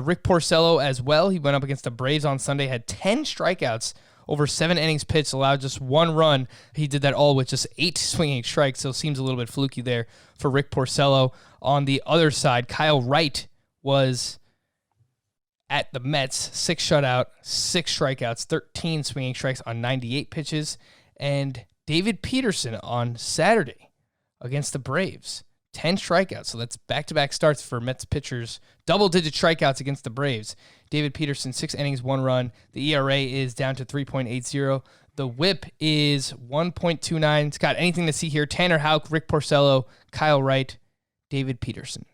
Rick Porcello as well. He went up against the Braves on Sunday, had 10 strikeouts over 7 innings pitched, allowed just 1 run. He did that all with just 8 swinging strikes, so seems a little bit fluky there for Rick Porcello. On the other side, Kyle Wright was at the Mets, 6 shutout, 6 strikeouts, 13 swinging strikes on 98 pitches. And David Peterson on Saturday against the Braves, 10 strikeouts. So that's back-to-back starts for Mets pitchers, double-digit strikeouts against the Braves. David Peterson, 6 innings, 1 run. The ERA is down to 3.80. The whip is 1.29. Scott, anything to see here? Tanner Houck, Rick Porcello, Kyle Wright, David Peterson.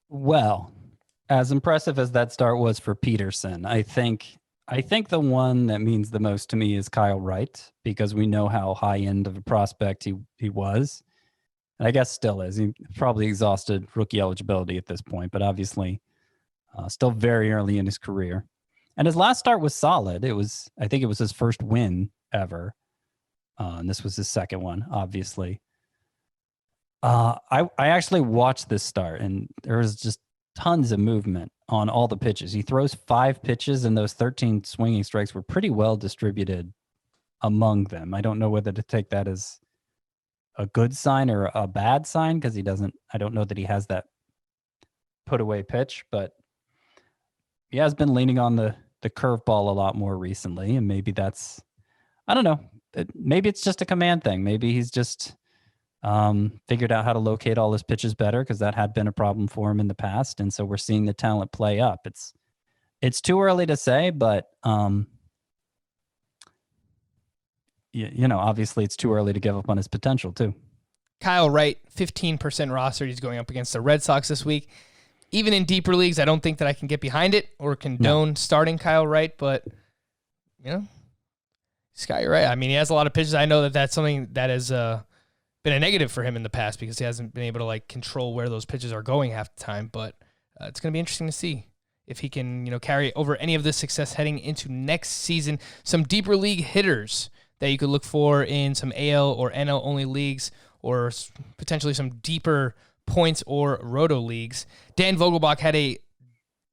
Well, as impressive as that start was for Peterson, I think I think the one that means the most to me is Kyle Wright, because we know how high end of a prospect he was. And I guess still is. He probably exhausted rookie eligibility at this point, but obviously still very early in his career. And his last start was solid. I think it was his first win ever. And this was his second one, obviously. I actually watched this start, and there was just tons of movement on all the pitches. He throws 5 pitches, and those 13 swinging strikes were pretty well distributed among them. I don't know whether to take that as a good sign or a bad sign, because I don't know that he has that put away pitch, but he has been leaning on the curveball a lot more recently. And maybe that's, I don't know, maybe it's just a command thing. Maybe he's just figured out how to locate all his pitches better, because that had been a problem for him in the past. And so we're seeing the talent play up. It's too early to say, but obviously it's too early to give up on his potential too. Kyle Wright, 15% rostered. He's going up against the Red Sox this week. Even in deeper leagues, I don't think that I can get behind it or condone starting Kyle Wright, but Sky, you're right. I mean, he has a lot of pitches. I know that that's something that has been a negative for him in the past, because he hasn't been able to control where those pitches are going half the time. But it's going to be interesting to see if he can carry over any of this success heading into next season. Some deeper league hitters that you could look for in some AL or NL only leagues, or potentially some deeper points or roto leagues. Dan Vogelbach had a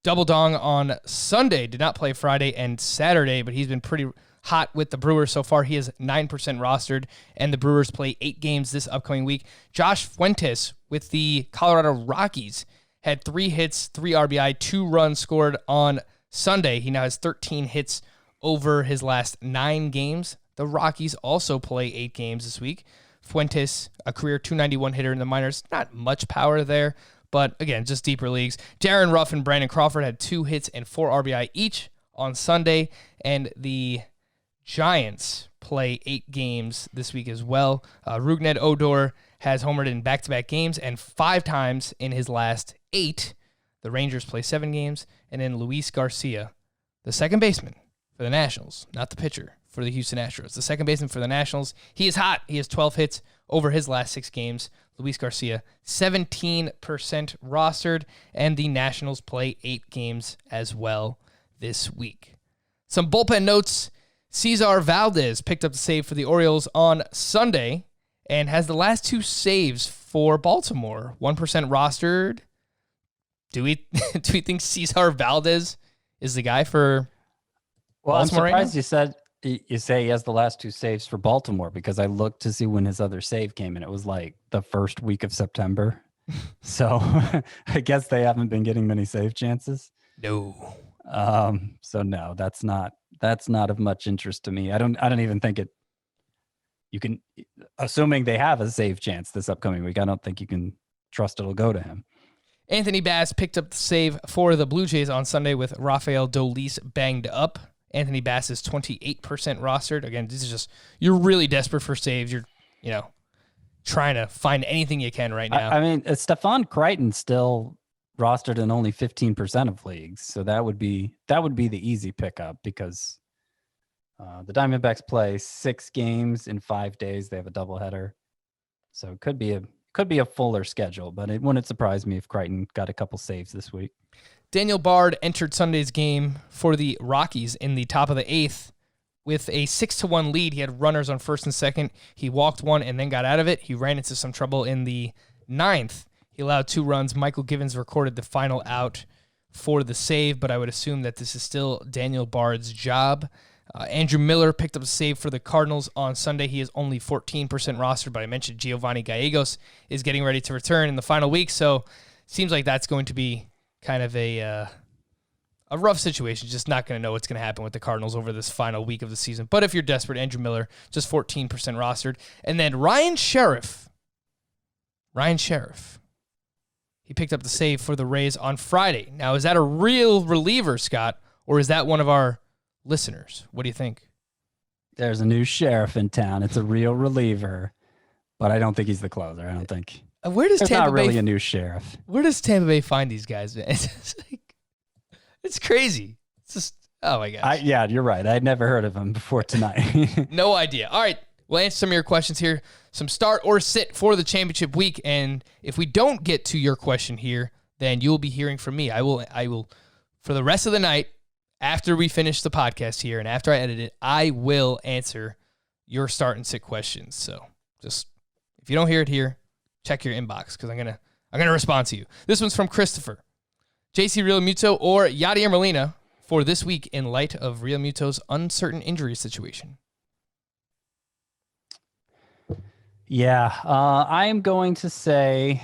double dong on Sunday, did not play Friday and Saturday, but he's been pretty hot with the Brewers so far. He is 9% rostered, and the Brewers play 8 games this upcoming week. Josh Fuentes with the Colorado Rockies had 3 hits, 3 RBI, 2 runs scored on Sunday. He now has 13 hits over his last 9 games. The Rockies also play 8 games this week. Fuentes, a career 291 hitter in the minors. Not much power there, but again, just deeper leagues. Darren Ruff and Brandon Crawford had 2 hits and 4 RBI each on Sunday, and the Giants play 8 games this week as well. Rougned Odor has homered in back-to-back games, and 5 times in his last 8. The Rangers play 7 games, and then Luis Garcia, the second baseman for the Nationals, not the pitcher for the Houston Astros. The second baseman for the Nationals, he is hot. He has 12 hits over his last 6 games. Luis Garcia, 17% rostered, and the Nationals play 8 games as well this week. Some bullpen notes. Cesar Valdez picked up the save for the Orioles on Sunday and has the last 2 saves for Baltimore. 1% rostered. Do we think Cesar Valdez is the guy for Baltimore? I'm surprised you say he has the last 2 saves for Baltimore, because I looked to see when his other save came, and it was like the first week of September. So I guess they haven't been getting many save chances. No. So no, that's not of much interest to me. I don't even think you can, assuming they have a save chance this upcoming week, I don't think you can trust it'll go to him. Anthony Bass picked up the save for the Blue Jays on Sunday with Rafael Dolis banged up. Anthony Bass is 28% rostered. Again, this is just, you're really desperate for saves. You're, trying to find anything you can right now. I mean, Stephon Crichton's still rostered in only 15% of leagues. So that would be the easy pickup, because the Diamondbacks play 6 games in 5 days. They have a doubleheader. So it could be a fuller schedule, but it wouldn't surprise me if Crichton got a couple saves this week. Daniel Bard entered Sunday's game for the Rockies in the top of the 8th with a 6-1 lead. He had runners on first and second. He walked 1 and then got out of it. He ran into some trouble in the 9th. He allowed 2 runs. Michael Givens recorded the final out for the save, but I would assume that this is still Daniel Bard's job. Andrew Miller picked up a save for the Cardinals on Sunday. He is only 14% rostered, but I mentioned Giovanni Gallegos is getting ready to return in the final week, so seems like that's going to be kind of a rough situation. Just not going to know what's going to happen with the Cardinals over this final week of the season. But if you're desperate, Andrew Miller, just 14% rostered. And then Ryan Sheriff, he picked up the save for the Rays on Friday. Now, is that a real reliever, Scott, or is that one of our listeners? What do you think? There's a new sheriff in town. It's a real reliever, but I don't think he's the closer. I don't think. Where does There's Tampa not really Bay, a new sheriff. Where does Tampa Bay find these guys, man? It's crazy. It's just, Oh my gosh. Yeah, you're right. I'd never heard of him before tonight. No idea. All right. We'll answer some of your questions here. Some start or sit for the championship week. And if we don't get to your question here, then you'll be hearing from me. I will, for the rest of the night, after we finish the podcast here and after I edit it, I will answer your start and sit questions. So just, if you don't hear it here, check your inbox because I'm gonna respond to you. This one's from Christopher. JC Realmuto or Yadier Molina for this week in light of Realmuto's uncertain injury situation? Yeah, I am going to say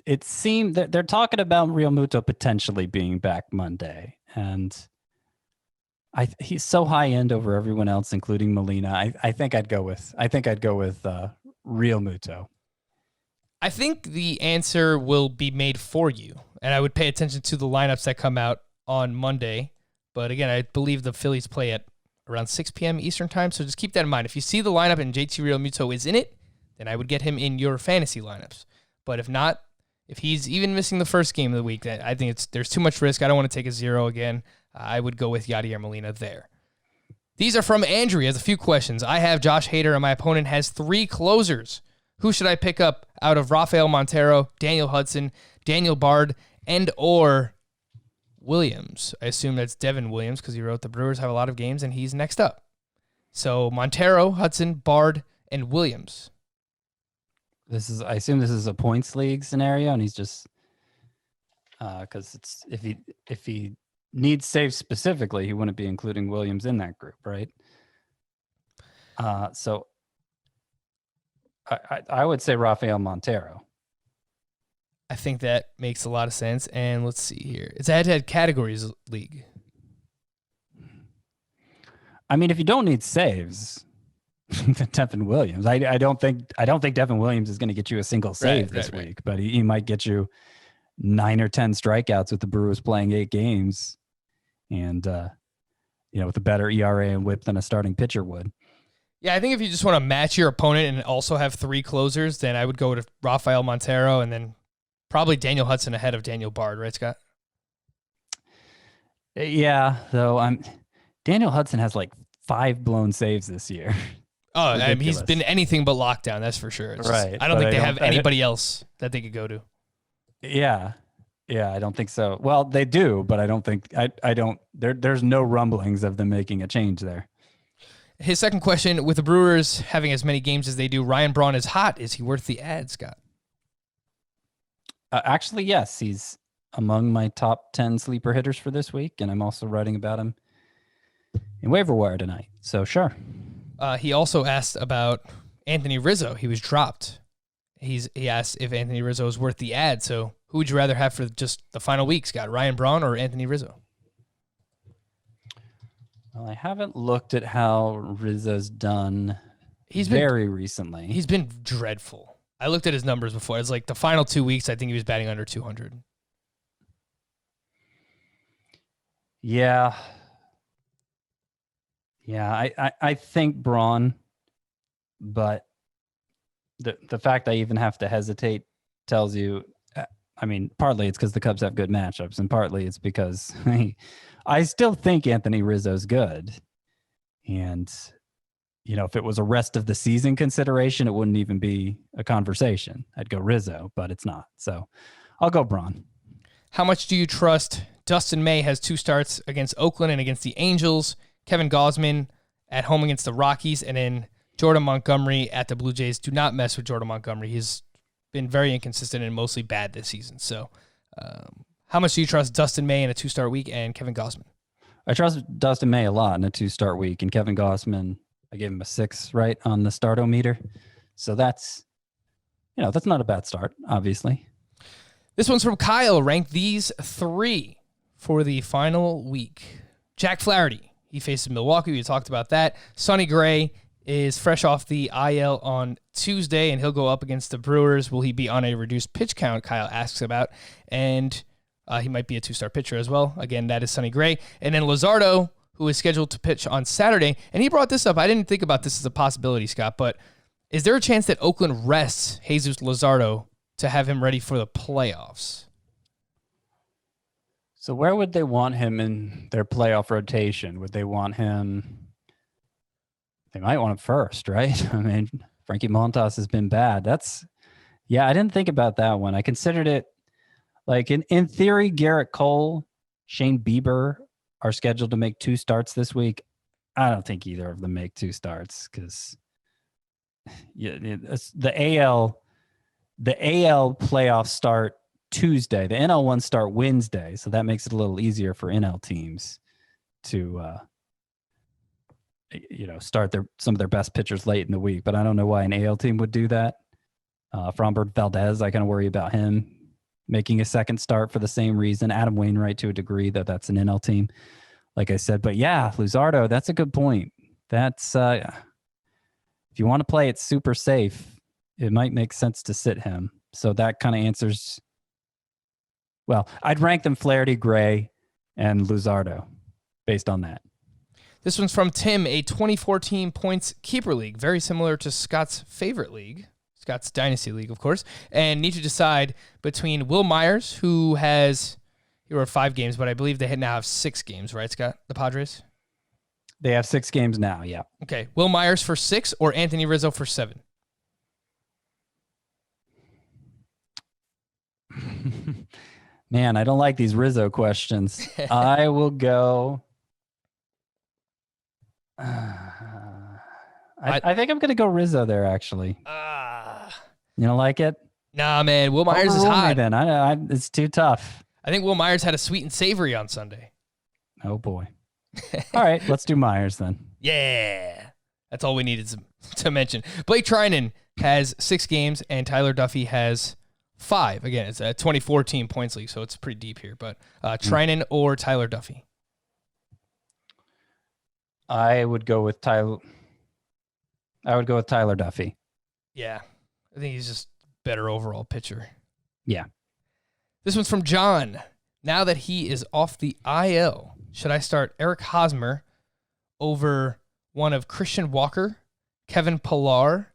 it seemed that they're talking about Realmuto potentially being back Monday, and he's so high end over everyone else, including Molina. I think I'd go with Realmuto. I think the answer will be made for you, and I would pay attention to the lineups that come out on Monday. But again, I believe the Phillies play at around 6 p.m. Eastern time, so just keep that in mind. If you see the lineup and JT Realmuto is in it, then I would get him in your fantasy lineups. But if not, if he's even missing the first game of the week, I think there's too much risk. I don't want to take a 0 again. I would go with Yadier Molina there. These are from Andrew. He has a few questions. I have Josh Hader, and my opponent has 3 closers. Who should I pick up out of Rafael Montero, Daniel Hudson, Daniel Bard, and or Williams? I assume that's Devin Williams because he wrote the Brewers have a lot of games, and he's next up. So Montero, Hudson, Bard, and Williams. I assume this is a points league scenario, and he's just because it's if he needs saves specifically, he wouldn't be including Williams in that group, right? So I would say Rafael Montero. I think that makes a lot of sense. And let's see here. It's a head-to-head categories league. I mean, if you don't need saves, then Devin Williams. I don't think Devin Williams is going to get you a single save this week, but he might get you 9 or 10 strikeouts with the Brewers playing 8 games, and with a better ERA and WHIP than a starting pitcher would. Yeah, I think if you just want to match your opponent and also have 3 closers, then I would go to Rafael Montero and then probably Daniel Hudson ahead of Daniel Bard, right, Scott? Yeah, though Daniel Hudson has like 5 blown saves this year. Oh, I mean, he's been anything but lockdown, that's for sure. Right. I don't think they have anybody else that they could go to. Yeah, I don't think so. Well, they do, but I don't think there's no rumblings of them making a change there. His second question, with the Brewers having as many games as they do, Ryan Braun is hot. Is he worth the ad, Scott? Actually, yes. He's among my top 10 sleeper hitters for this week, and I'm also writing about him in waiver wire tonight. So, sure. He also asked about Anthony Rizzo. He was dropped. He asked if Anthony Rizzo is worth the ad. So, who would you rather have for just the final week, Scott? Ryan Braun or Anthony Rizzo? Well, I haven't looked at how Rizzo's done very recently. He's been dreadful. I looked at his numbers before. It's like the final 2 weeks, I think he was batting under 200. Yeah. Yeah, I think Braun, but the fact I even have to hesitate tells you, I mean, partly it's because the Cubs have good matchups, and partly it's because I still think Anthony Rizzo's good. And, if it was a rest of the season consideration, it wouldn't even be a conversation. I'd go Rizzo, but it's not. So I'll go Braun. How much do you trust Dustin May has 2 starts against Oakland and against the Angels, Kevin Gausman at home against the Rockies, and then Jordan Montgomery at the Blue Jays? Do not mess with Jordan Montgomery. He's been very inconsistent and mostly bad this season. So how much do you trust Dustin May in a 2-start week and Kevin Gausman? I trust Dustin May a lot in a 2-start week, and Kevin Gausman, I gave him a 6 right on the start-o-meter. So that's not a bad start, obviously. This one's from Kyle. Rank these 3 for the final week. Jack Flaherty. He faces Milwaukee. We talked about that. Sonny Gray is fresh off the IL on Tuesday, and he'll go up against the Brewers. Will he be on a reduced pitch count? Kyle asks about. And he might be a 2-star pitcher as well. Again, that is Sonny Gray. And then Luzardo, who is scheduled to pitch on Saturday. And he brought this up. I didn't think about this as a possibility, Scott, but is there a chance that Oakland rests Jesus Luzardo to have him ready for the playoffs? So where would they want him in their playoff rotation? Would they want him? They might want him first, right? I mean, Frankie Montas has been bad. I didn't think about that one. I considered it like in theory, Garrett Cole, Shane Bieber are scheduled to make 2 starts this week. I don't think either of them make 2 starts because the AL playoffs start Tuesday. The NL ones start Wednesday, so that makes it a little easier for NL teams to start some of their best pitchers late in the week. But I don't know why an AL team would do that. Framber Valdez, I kind of worry about him making a second start for the same reason. Adam Wainwright to a degree, though that's an NL team, like I said. But yeah, Luzardo, that's a good point. That's if you want to play it super safe, it might make sense to sit him. So that kind of answers. Well, I'd rank them Flaherty, Gray, and Luzardo based on that. This one's from Tim, a 2014 points keeper league, very similar to Scott's favorite league, Scott's Dynasty League, of course, and need to decide between Will Myers, who has, he wrote 5 games, but I believe they now have 6 games, right, Scott, the Padres? They have 6 games now, yeah. Okay, Will Myers for 6 or Anthony Rizzo for 7? Man, I don't like these Rizzo questions. I will go. I think I'm going to go Rizzo there, actually. You don't like it? Nah, man. Will Myers is hot. Then it's too tough. I think Will Myers had a sweet and savory on Sunday. Oh, boy. All right, let's do Myers then. Yeah. That's all we needed to mention. Blake Trinan has 6 games, and Tyler Duffy has 5. Again, it's a 2014 points league, so it's pretty deep here. But Trinan or Tyler Duffy? I would go with Tyler Duffy. Yeah. I think he's just better overall pitcher. Yeah. This one's from John. Now that he is off the IL, should I start Eric Hosmer over one of Christian Walker, Kevin Pillar,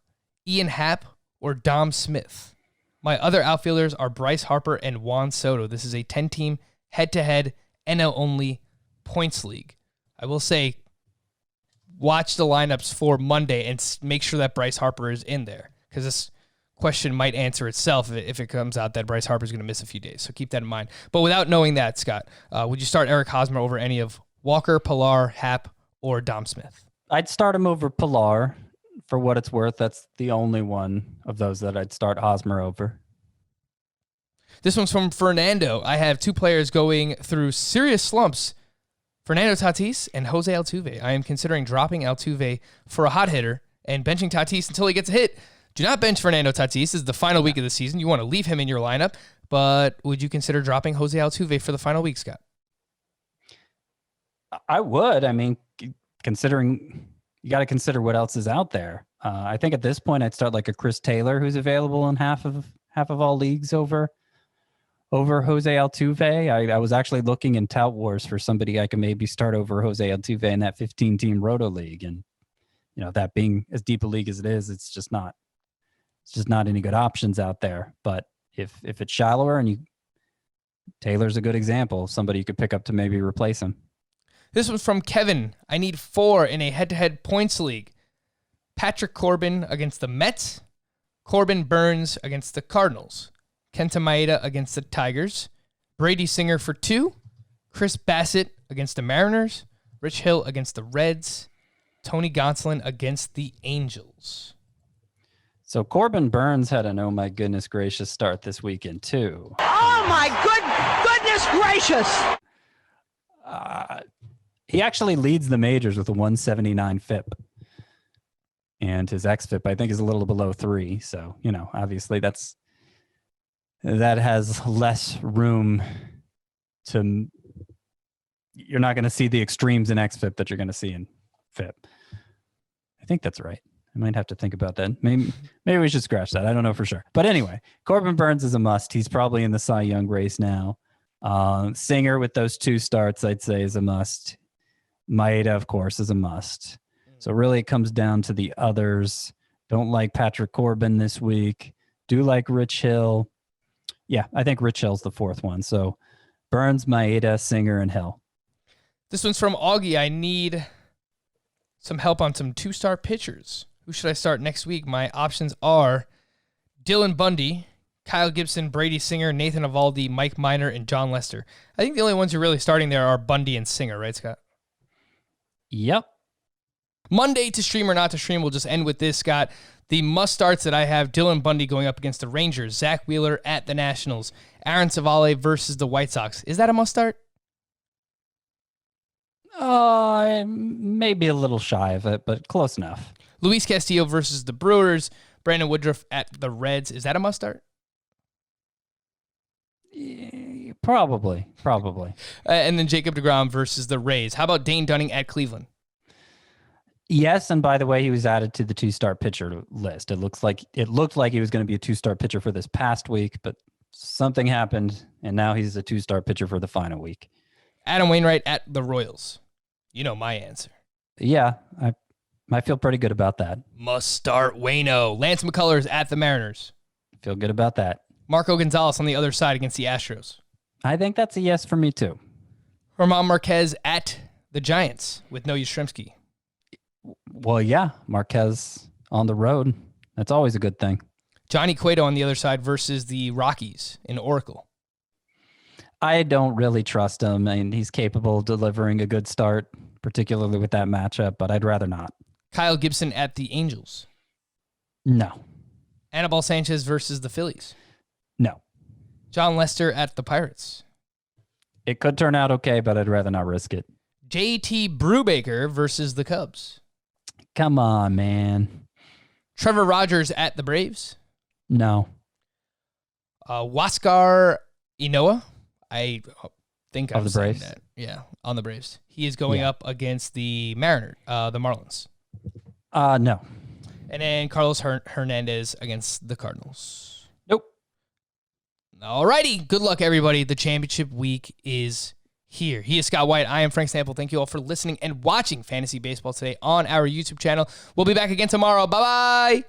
Ian Happ, or Dom Smith? My other outfielders are Bryce Harper and Juan Soto. This is a 10-team head-to-head NL-only points league. I will say, watch the lineups for Monday and make sure that Bryce Harper is in there, because this question might answer itself if it comes out that Bryce Harper is going to miss a few days. So keep that in mind. But without knowing that, Scott, would you start Eric Hosmer over any of Walker, Pillar, Happ, or Dom Smith? I'd start him over Pillar. For what it's worth, that's the only one of those that I'd start Hosmer over. This one's from Fernando. I have 2 players going through serious slumps, Fernando Tatis and Jose Altuve. I am considering dropping Altuve for a hot hitter and benching Tatis until he gets a hit. Do not bench Fernando Tatis. This is the final week of the season. You want to leave him in your lineup, but would you consider dropping Jose Altuve for the final week, Scott? I would. I mean, considering you got to consider what else is out there. I think at this point I'd start like a Chris Taylor, who's available in half of all leagues over Jose Altuve. I was actually looking in Tout Wars for somebody I could maybe start over Jose Altuve in that 15-team Roto League, and that being as deep a league as it is, it's just not any good options out there. But if it's shallower and Taylor's a good example, somebody you could pick up to maybe replace him. This one's from Kevin. I need 4 in a head-to-head points league. Patrick Corbin against the Mets, Corbin Burns against the Cardinals, Kenta Maeda against the Tigers, Brady Singer for 2, Chris Bassett against the Mariners, Rich Hill against the Reds, Tony Gonsolin against the Angels. So Corbin Burns had an oh my goodness gracious start this weekend too. Oh my goodness gracious! He actually leads the majors with a 179 FIP. And his xFIP, I think, is a little below 3. So, obviously that has less room to, you're not going to see the extremes in xFIP that you're going to see in FIP. I think that's right. I might have to think about that. Maybe we should scratch that. I don't know for sure. But anyway, Corbin Burns is a must. He's probably in the Cy Young race now. Singer with those 2 starts, I'd say, is a must. Maeda, of course, is a must. So really it comes down to the others. Don't like Patrick Corbin this week. Do like Rich Hill. Yeah, I think Rich Hill's the 4th one. So Burns, Maeda, Singer, and Hill. This one's from Augie. I need some help on some 2-star pitchers. Who should I start next week? My options are Dylan Bundy, Kyle Gibson, Brady Singer, Nathan Eovaldi, Mike Minor, and John Lester. I think the only ones you're really starting there are Bundy and Singer, right, Scott? Yep. Monday to stream or not to stream. We'll just end with this, Scott. The must-starts that I have, Dylan Bundy going up against the Rangers, Zach Wheeler at the Nationals, Aaron Savale versus the White Sox. Is that a must-start? Maybe a little shy of it, but close enough. Luis Castillo versus the Brewers, Brandon Woodruff at the Reds. Is that a must-start? Probably. And then Jacob deGrom versus the Rays. How about Dane Dunning at Cleveland? Yes, and by the way, he was added to the 2-star pitcher list. It looked like he was going to be a 2-star pitcher for this past week, but something happened, and now he's a 2-star pitcher for the final week. Adam Wainwright at the Royals. You know my answer. Yeah, I feel pretty good about that. Must start Waino. Lance McCullers at the Mariners. Feel good about that. Marco Gonzalez on the other side against the Astros. I think that's a yes for me too. German Marquez at the Giants with no Yastrzemski. Well, yeah, Marquez on the road. That's always a good thing. Johnny Cueto on the other side versus the Rockies in Oracle. I don't really trust him. I mean, he's capable of delivering a good start, particularly with that matchup, but I'd rather not. Kyle Gibson at the Angels. No. Anibal Sanchez versus the Phillies. No. John Lester at the Pirates. It could turn out okay, but I'd rather not risk it. JT Brubaker versus the Cubs. Come on, man. Trevor Rogers at the Braves. No. Huáscar Ynoa. I think of the Braves. That. Yeah, on the Braves. He is going up against the the Marlins. No. And then Carlos Hernandez against the Cardinals. Nope. All righty. Good luck, everybody. The championship week is here. He is Scott White. I am Frank Sample. Thank you all for listening and watching Fantasy Baseball today on our YouTube channel. We'll be back again tomorrow. Bye-bye.